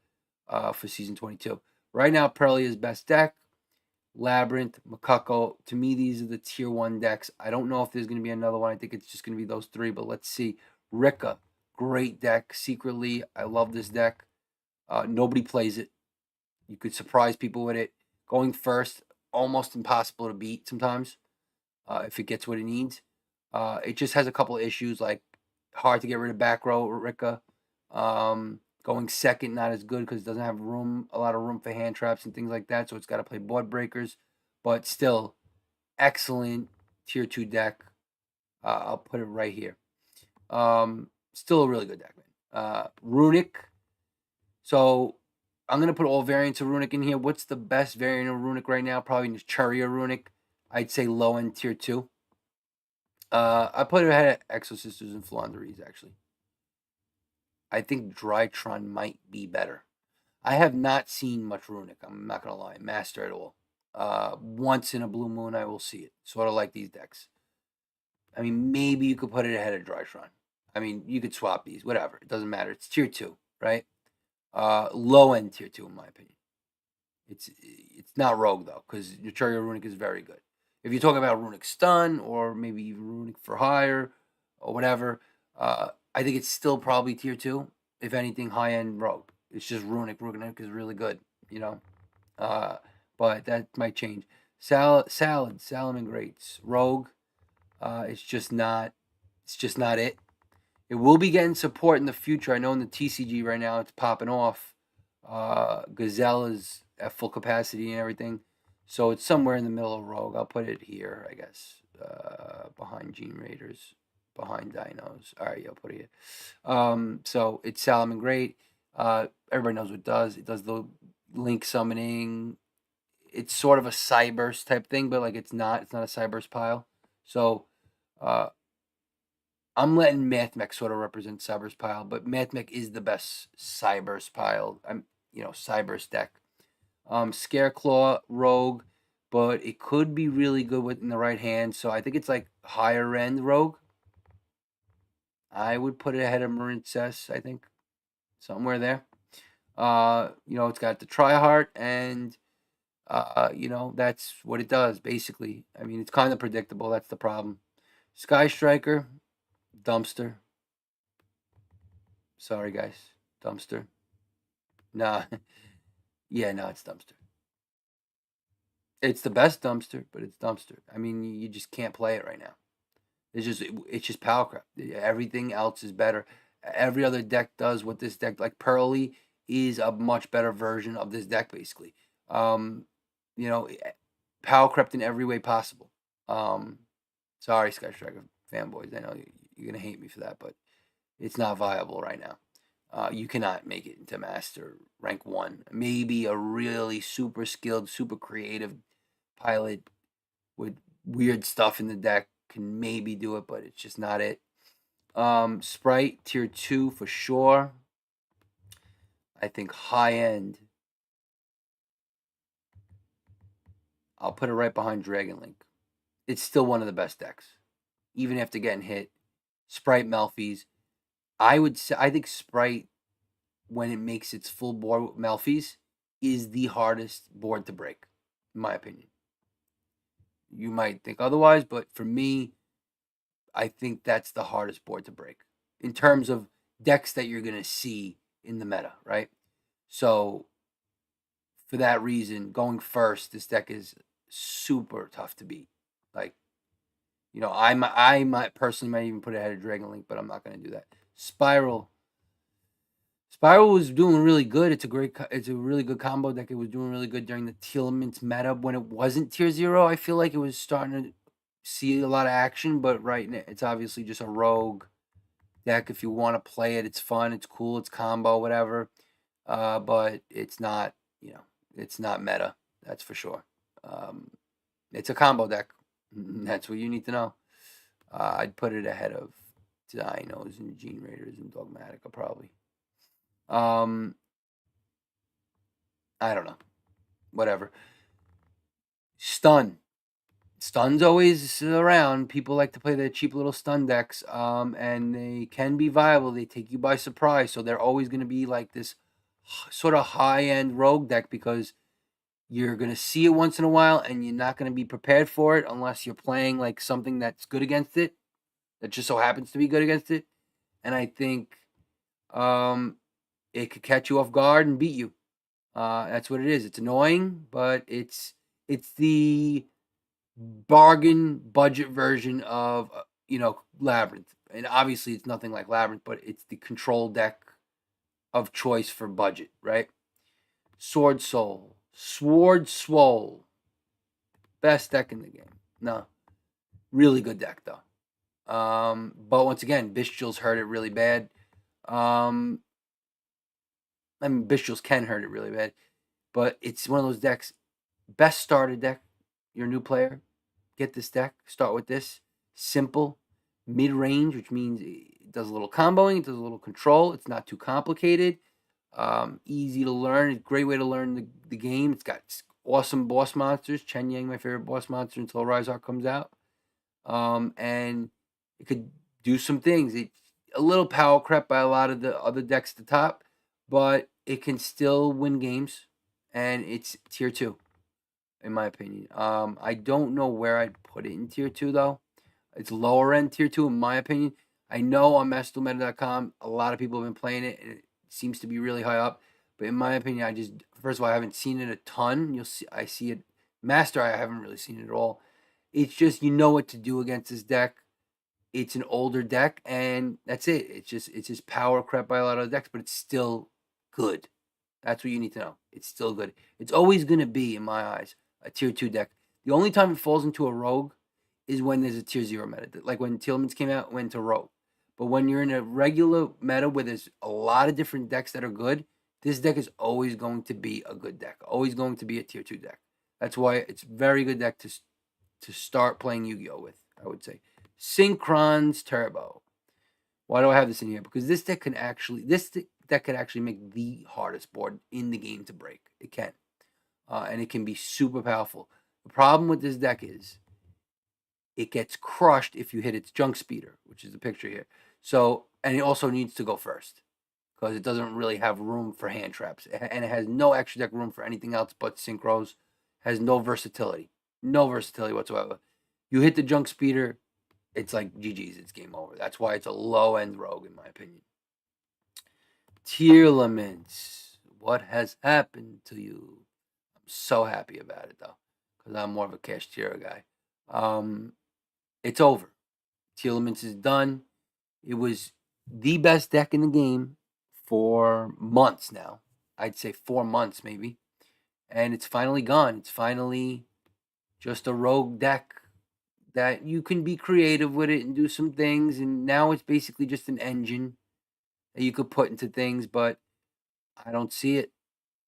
for season 22. Right now, Pearly is best deck. Labyrinth, Makako. To me, these are the tier 1 decks. I don't know if there's going to be another one. I think it's just going to be those 3, but let's see. Rika, great deck. Secretly, I love this deck. Nobody plays it. You could surprise people with it. Going first, almost impossible to beat sometimes if it gets what it needs. It just has a couple of issues, like hard to get rid of back row Rika. Going second, not as good because it doesn't have a lot of room for hand traps and things like that. So it's got to play board breakers, but still excellent tier 2 deck. I'll put it right here. Still a really good deck, man. Runic. So I'm gonna put all variants of Runic in here. What's the best variant of Runic right now? Probably Tearlaments Runic. I'd say low end tier 2. I put it ahead of Exosisters and Flaunderies, actually. I think Drytron might be better. I have not seen much Runic. I'm not gonna lie, Master at all. Once in a blue moon, I will see it. Sort of like these decks. I mean, maybe you could put it ahead of Drytron. I mean, you could swap these, whatever. It doesn't matter. It's tier 2, right? Low end tier 2, in my opinion. It's not Rogue though, because Eucharia Runic is very good. If you're talking about Runic Stun or maybe even Runic for Hire or whatever, I think it's still probably tier 2. If anything, high end Rogue. It's just Runic. Runic is really good, you know. But that might change. Salmon Greats, Rogue. It's just not. It's just not it. It will be getting support in the future. I know in the TCG right now it's popping off. Gazelle is at full capacity and everything, so it's somewhere in the middle of Rogue. I'll put it here, I guess, behind Gene Raiders, behind Dinos. All right, I'll put it here. So it's Salmon Great. Everybody knows what it does. It does the link summoning. It's sort of a Cyburst type thing, but like it's not. It's not a Cyburst pile. So I'm letting Mathmech sort of represent Cyber's pile, but Mathmech is the best Cyber's pile. Cyber's deck. Scareclaw, Rogue, but it could be really good in the right hand. So I think it's like higher end Rogue. I would put it ahead of Marincess, I think, somewhere there. It's got the Triheart, and that's what it does basically. I mean, it's kind of predictable. That's the problem. Sky Striker, dumpster. Sorry, guys. Dumpster. Nah. Yeah, no, it's dumpster. It's the best dumpster, but it's dumpster. I mean, you just can't play it right now. It's just power crap. Everything else is better. Every other deck does what this deck, like Pearly, is a much better version of this deck, basically. Power crept in every way possible. Sorry, Sky Striker fanboys. I know you're gonna hate me for that, but it's not viable right now. You cannot make it into Master rank 1. Maybe a really super skilled, super creative pilot with weird stuff in the deck can maybe do it, but it's just not it. Sprite tier 2 for sure. I think high end. I'll put it right behind Dragon Link. It's still one of the best decks, even after getting hit. Sprite Malphys. I think Sprite, when it makes its full board with Malphys, is the hardest board to break, in my opinion. You might think otherwise, but for me, I think that's the hardest board to break in terms of decks that you're going to see in the meta, right? So for that reason, going first, this deck is super tough to beat. Like, I might personally even put it ahead of Dragon Link, but I'm not going to do that. Spiral was doing really good. It's a really good combo deck. It was doing really good during the Tearlaments meta when it wasn't tier 0. I feel like it was starting to see a lot of action, but right now it's obviously just a rogue deck. If you want to play it, it's fun, it's cool, it's combo, whatever. But it's not, it's not meta. That's for sure. It's a combo deck. That's what you need to know. I'd put it ahead of Dinos and Gene Raiders and Dogmatica probably. I don't know. Whatever. Stun's always around. People like to play their cheap little stun decks, and they can be viable. They take you by surprise, so they're always going to be like this sort of high-end rogue deck because you're going to see it once in a while, and you're not going to be prepared for it unless you're playing like something that's good against it, that just so happens to be good against it. And I think it could catch you off guard and beat you. That's what it is. It's annoying, but it's the bargain budget version of Labyrinth. And obviously it's nothing like Labyrinth, but it's the control deck of choice for budget, right? Sword Swole. Best deck in the game. No. Really good deck though. But once again, Bestials hurt it really bad. I mean, Bestials can hurt it really bad, but it's one of those decks. Best starter deck. You're a new player. Get this deck. Start with this. Simple, mid range, which means it does a little comboing. It does a little control. It's not too complicated. Easy to learn. Great way to learn the game. It's got awesome boss monsters. Chen Yang, my favorite boss monster until Rise Art comes out. And it could do some things. It's a little power crept by a lot of the other decks at the top, but it can still win games, and it's tier 2, in my opinion. I don't know where I'd put it in tier 2 though. It's lower end tier 2 in my opinion. I know on masterduelmeta.com a lot of people have been playing it, and it seems to be really high up. But in my opinion, I just first of all I haven't seen it a ton. I see it Master. I haven't really seen it at all. It's just you know what to do against this deck. It's an older deck, and that's it. It's just power crept by a lot of decks, but it's still good. That's what you need to know. It's still good. It's always gonna be, in my eyes, a tier 2 deck. The only time it falls into a rogue is when there's a tier 0 meta. Like when Tearlaments came out, it went to rogue. But when you're in a regular meta where there's a lot of different decks that are good, this deck is always going to be a good deck. Always going to be a tier 2 deck. That's why it's a very good deck to start playing Yu-Gi-Oh with, I would say. Synchron's Turbo. Why do I have this in here? Because this deck could actually make the hardest board in the game to break. It can. And it can be super powerful. The problem with this deck is it gets crushed if you hit its junk speeder, which is the picture here. So, and it also needs to go first because it doesn't really have room for hand traps. And it has no extra deck room for anything else but synchros. Has no versatility. No versatility whatsoever. You hit the junk speeder, it's like GG's, it's game over. That's why it's a low-end rogue, in my opinion. Tearlaments. What has happened to you? I'm so happy about it, though, because I'm more of a Kashtira guy. It's over. Tearlaments is done. It was the best deck in the game for months now. I'd say 4 months, maybe. And it's finally gone. It's finally just a rogue deck that you can be creative with it and do some things. And now it's basically just an engine that you could put into things, but I don't see it.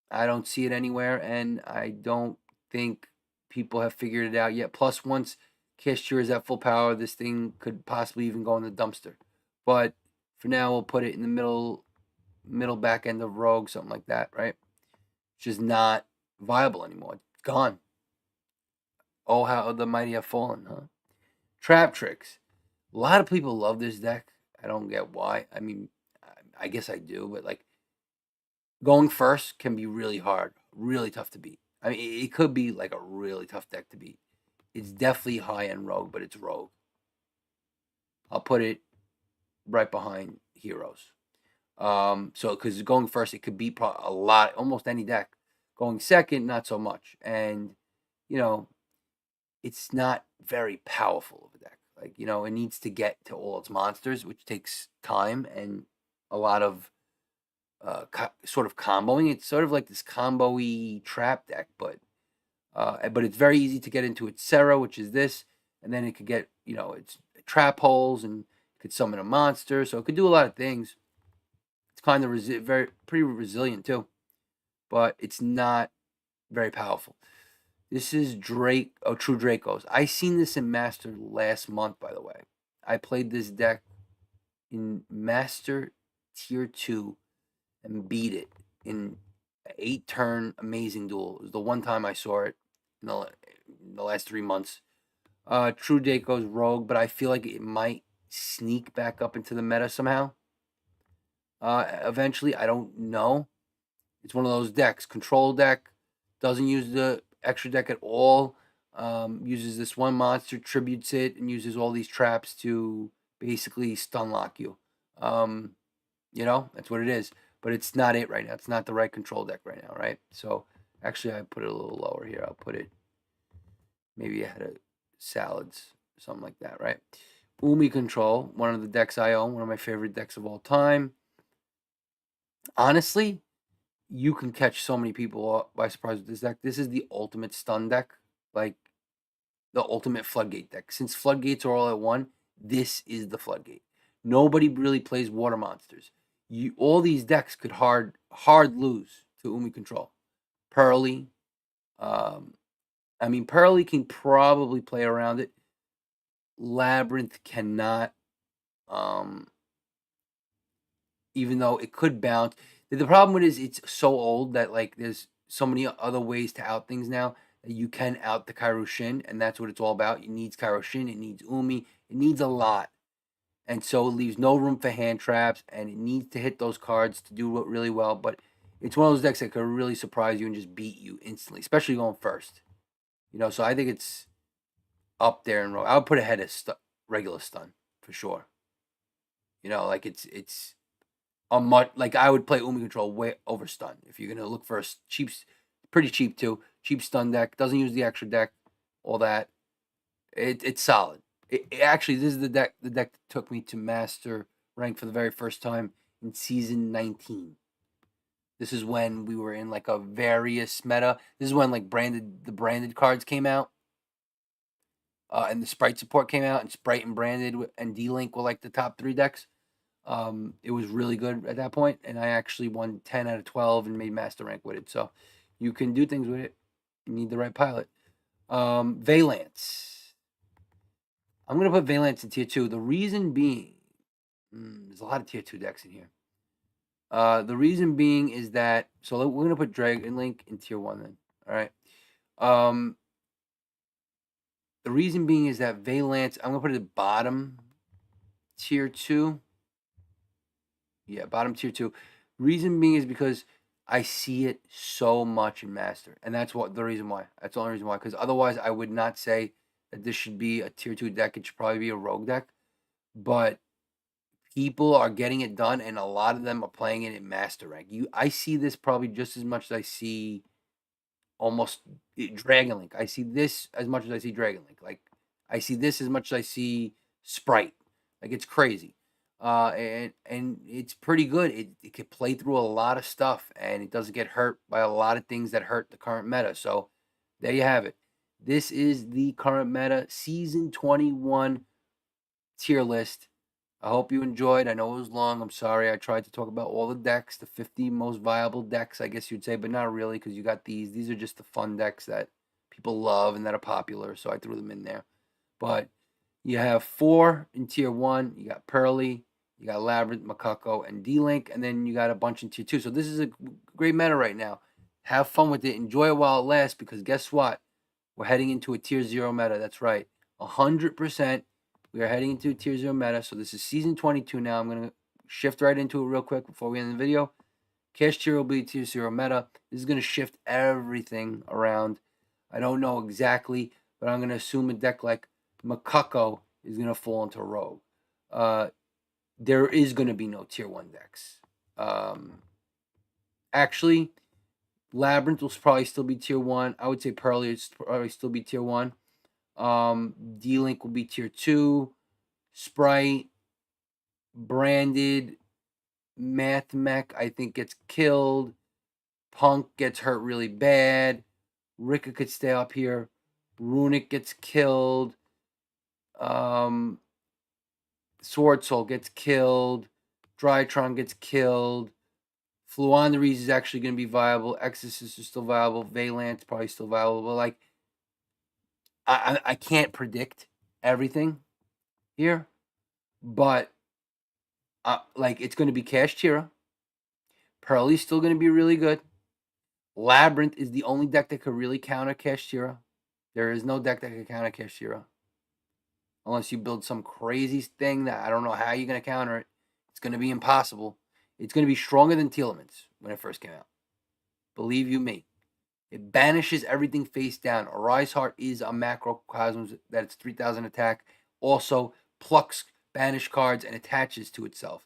I don't see it anywhere, and I don't think people have figured it out yet. Plus, once Kashtira is at full power, this thing could possibly even go in the dumpster. But for now, we'll put it in the middle back end of Rogue, something like that, right? It's just not viable anymore. It's gone. Oh, how the mighty have fallen, huh? Trap Tricks. A lot of people love this deck. I don't get why. I mean, I guess I do, but like going first can be really hard, really tough to beat. I mean, it could be like a really tough deck to beat. It's definitely high end rogue, but it's rogue. I'll put it right behind heroes. So because going first, it could beat a lot, almost any deck. Going second, not so much. And you know, it's not very powerful of a deck. Like it needs to get to all its monsters, which takes time and a lot of sort of comboing. It's sort of like this combo-y trap deck, but it's very easy to get into its Serra, which is this, and then it could get its trap holes and it could summon a monster, so it could do a lot of things. It's kind of pretty resilient too, but it's not very powerful. This is True Dracos. I seen this in Master last month, by the way. I played this deck in Master Tier 2 and beat it in an 8-turn amazing duel. It was the one time I saw it in the last 3 months. True Dracos rogue, but I feel like it might sneak back up into the meta somehow. Eventually, I don't know. It's one of those decks. Control deck, doesn't use the extra deck at all. Uses this one monster, tributes it, and uses all these traps to basically stun lock you. That's what it is. But it's not it right now. It's not the right control deck right now, right? So actually, I put it a little lower here. I'll put it maybe ahead of Salads, something like that, right? Umi Control, one of the decks I own, one of my favorite decks of all time. Honestly, you can catch so many people by surprise with this deck. This is the ultimate stun deck, like the ultimate floodgate deck. Since floodgates are all at one, this is the floodgate. Nobody really plays water monsters. All these decks could hard lose to Umi Control. Pearly, Pearly can probably play around it. Labyrinth cannot, even though it could bounce. The problem with it is it's so old that like there's so many other ways to out things now that you can out the Kairoshin, and that's what it's all about. It needs Kairoshin, it needs Umi, it needs a lot. And so it leaves no room for hand traps, and it needs to hit those cards to do it really well. But it's one of those decks that could really surprise you and just beat you instantly, especially going first. So I think it's up there in row. I would put it ahead of regular stun for sure. Like it's a much like I would play Umi Control way over stun if you're gonna look for a cheap, pretty cheap too, cheap stun deck. Doesn't use the extra deck, all that. It's solid. Actually, this is the deck that took me to Master rank for the very first time in season 19. This is when we were in like a various meta. This is when like the branded cards came out. And the Sprite support came out, and Sprite and Branded and D-Link were like the top 3 decks. It was really good at that point, and I actually won 10 out of 12 and made Master rank with it. So you can do things with it. You need the right pilot. Valance. I'm going to put Valance in tier 2. The reason being, there's a lot of tier 2 decks in here. The reason being is that, so we're going to put Dragon Link in tier 1 then. All right. The reason being is that Valance, I'm going to put it at bottom tier 2. Yeah, bottom tier 2. Reason being is because I see it so much in Master. And that's the reason why. That's the only reason why. Because otherwise, I would not say that this should be a tier 2 deck. It should probably be a rogue deck. But people are getting it done, and a lot of them are playing it in Master rank. I see this probably just as much as I see almost Dragon Link. I see this as much as I see Dragon Link. Like, I see this as much as I see Sprite. Like, it's crazy. And it's pretty good. It can play through a lot of stuff, and it doesn't get hurt by a lot of things that hurt the current meta. So there you have it. This is the current meta season 21 tier list. I hope you enjoyed. I know it was long. I'm sorry. I tried to talk about all the decks, the 50 most viable decks, I guess you'd say, but not really, because you got these. These are just the fun decks that people love and that are popular, so I threw them in there. But you have 4 in tier 1. You got Pearly, you got Labyrinth, Makako, and D-Link, and then you got a bunch in tier 2. So this is a great meta right now. Have fun with it. Enjoy it while it lasts, because guess what? We're heading into a tier 0 meta. That's right. 100%. We are heading into a tier 0 meta. So this is season 22 now. I'm going to shift right into it real quick before we end the video. Kashtira will be tier 0 meta. This is going to shift everything around. I don't know exactly, but I'm going to assume a deck like Makako is going to fall into Rogue. There is going to be no tier 1 decks. Actually, Labyrinth will probably still be tier 1. I would say Pearly will probably still be tier 1. D-Link will be tier 2. Sprite, Branded, Math Mech, I think gets killed. Punk gets hurt really bad. Rika could stay up here. Runic gets killed. Sword Soul gets killed. Drytron gets killed. Fluanderies is actually going to be viable. Exorcist is still viable. Valance probably still viable. But like, I can't predict everything here. But like, it's going to be Kashtira. Pearly's still going to be really good. Labyrinth is the only deck that could really counter Kashtira. There is no deck that can counter Kashtira. Unless you build some crazy thing that I don't know how you're going to counter it. It's going to be impossible. It's going to be stronger than Tearlaments when it first came out. Believe you me. It banishes everything face down. Arise Heart is a macrocosm that it's 3,000 attack. Also plucks banished cards and attaches to itself.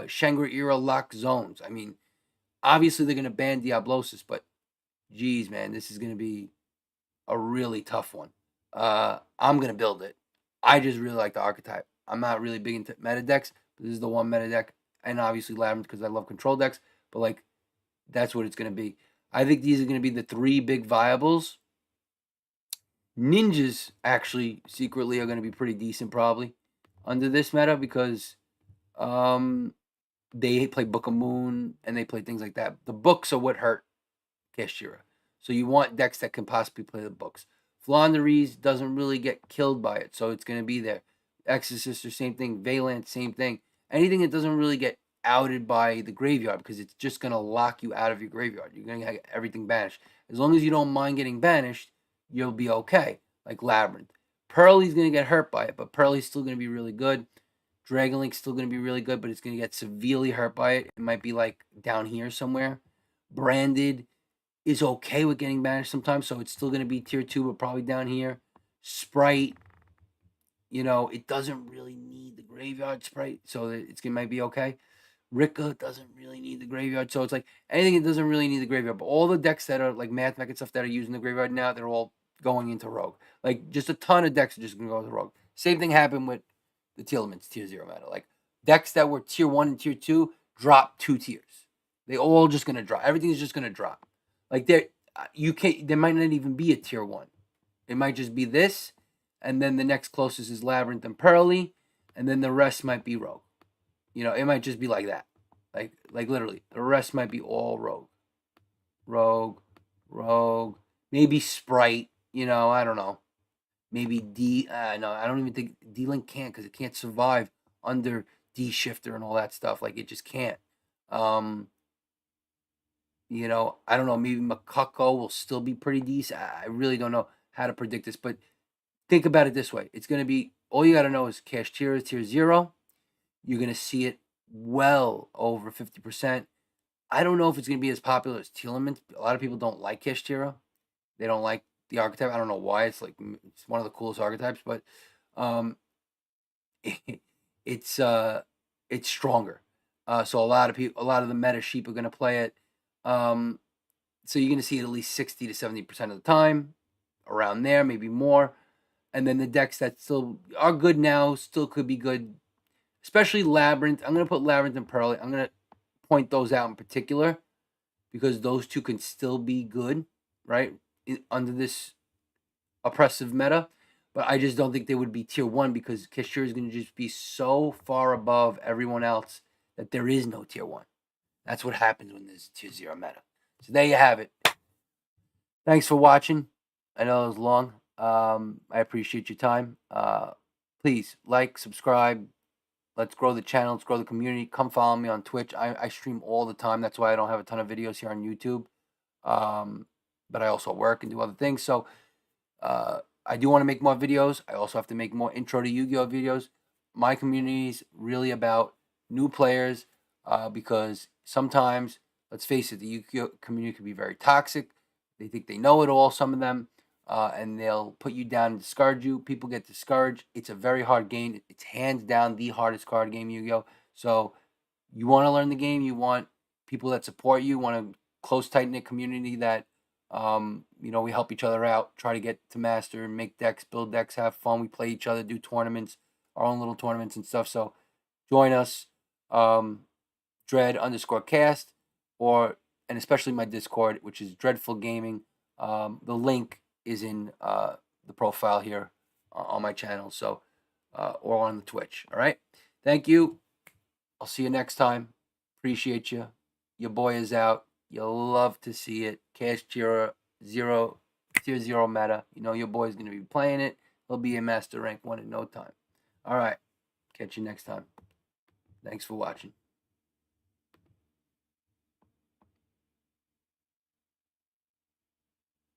Shangri-Ira lock zones. I mean, obviously they're going to ban Diablosis, but geez, man, this is going to be a really tough one. I'm going to build it. I just really like the archetype. I'm not really big into meta decks, but this is the one meta deck. And obviously Labyrinth because I love control decks. But like, that's what it's going to be. I think these are going to be the 3 big viables. Ninjas actually secretly are going to be pretty decent probably. under this meta because they play Book of Moon and they play things like that. The books are what hurt Kashtira. So you want decks that can possibly play the books. Flaunderies doesn't really get killed by it, so it's going to be there. Exorcist, same thing. Valance, same thing. Anything that doesn't really get outed by the graveyard because it's just going to lock you out of your graveyard. You're going to get everything banished. As long as you don't mind getting banished, you'll be okay. Like Labyrinth. Pearly's going to get hurt by it, but Pearly's still going to be really good. Dragonlink's still going to be really good, but it's going to get severely hurt by it. It might be like down here somewhere. Branded is okay with getting banished sometimes, so it's still going to be tier 2, but probably down here. Sprite, it doesn't really need the graveyard Sprite, so it might be okay. Rika doesn't really need the graveyard, so it's like anything that doesn't really need the graveyard. But all the decks that are like Math Mech and stuff that are using the graveyard now, they're all going into Rogue. Like just a ton of decks are just going to go into Rogue. Same thing happened with the Tearlaments tier 0 meta. Like decks that were tier 1 and tier 2 dropped 2 tiers. They all just going to drop. Everything's just going to drop. Like there might not even be a tier 1. It might just be this, and then the next closest is Labyrinth and Pearly, and then the rest might be Rogue. It might just be like that. Like literally. The rest might be all Rogue. Rogue. Maybe Sprite. I don't know. Maybe D. No, I don't even think D-Link can't because it can't survive under D-Shifter and all that stuff. Like, it just can't. I don't know. Maybe Makako will still be pretty decent. I really don't know how to predict this, but think about it this way. It's going to be, all you got to know is Kashtira is tier 0. You're going to see it well over 50%. I don't know if it's going to be as popular as Tearlaments. A lot of people don't like Kashtira. They don't like the archetype. I don't know why. It's one of the coolest archetypes, but it's stronger. So a lot of the meta sheep are going to play it. So you're going to see it at least 60 to 70% of the time, around there, maybe more. And then the decks that still are good now still could be good, especially Labyrinth. I'm going to put Labyrinth and Pearly. I'm going to point those out in particular because those two can still be good, right, under this oppressive meta. But I just don't think they would be tier 1 because Kashtira is going to just be so far above everyone else that there is no tier 1. That's what happens when there's tier 0 meta. So there you have it. Thanks for watching. I know it was long. I appreciate your time. Please like, subscribe. Let's grow the channel. Let's grow the community. Come follow me on Twitch. I stream all the time. That's why I don't have a ton of videos here on YouTube. But I also work and do other things. So I do want to make more videos. I also have to make more intro to Yu-Gi-Oh videos. My community is really about new players because sometimes, let's face it, the Yu-Gi-Oh community can be very toxic. They think they know it all, some of them, and they'll put you down and discard you. People get discouraged. It's a very hard game. It's hands down the hardest card game, Yu-Gi-Oh. So you want to learn the game. You want people that support you. Want a close, tight-knit community that we help each other out, try to get to master, make decks, build decks, have fun. We play each other, do tournaments, our own little tournaments and stuff. So join us, Dread_cast, and especially my Discord, which is Dreadful Gaming. The link is in the profile here on my channel, so or on the Twitch. All right. Thank you. I'll see you next time. Appreciate you. Your boy is out. You'll love to see it. Kashtira tier 0 meta. Your boy's going to be playing it. He'll be a Master Rank 1 in no time. All right. Catch you next time. Thanks for watching.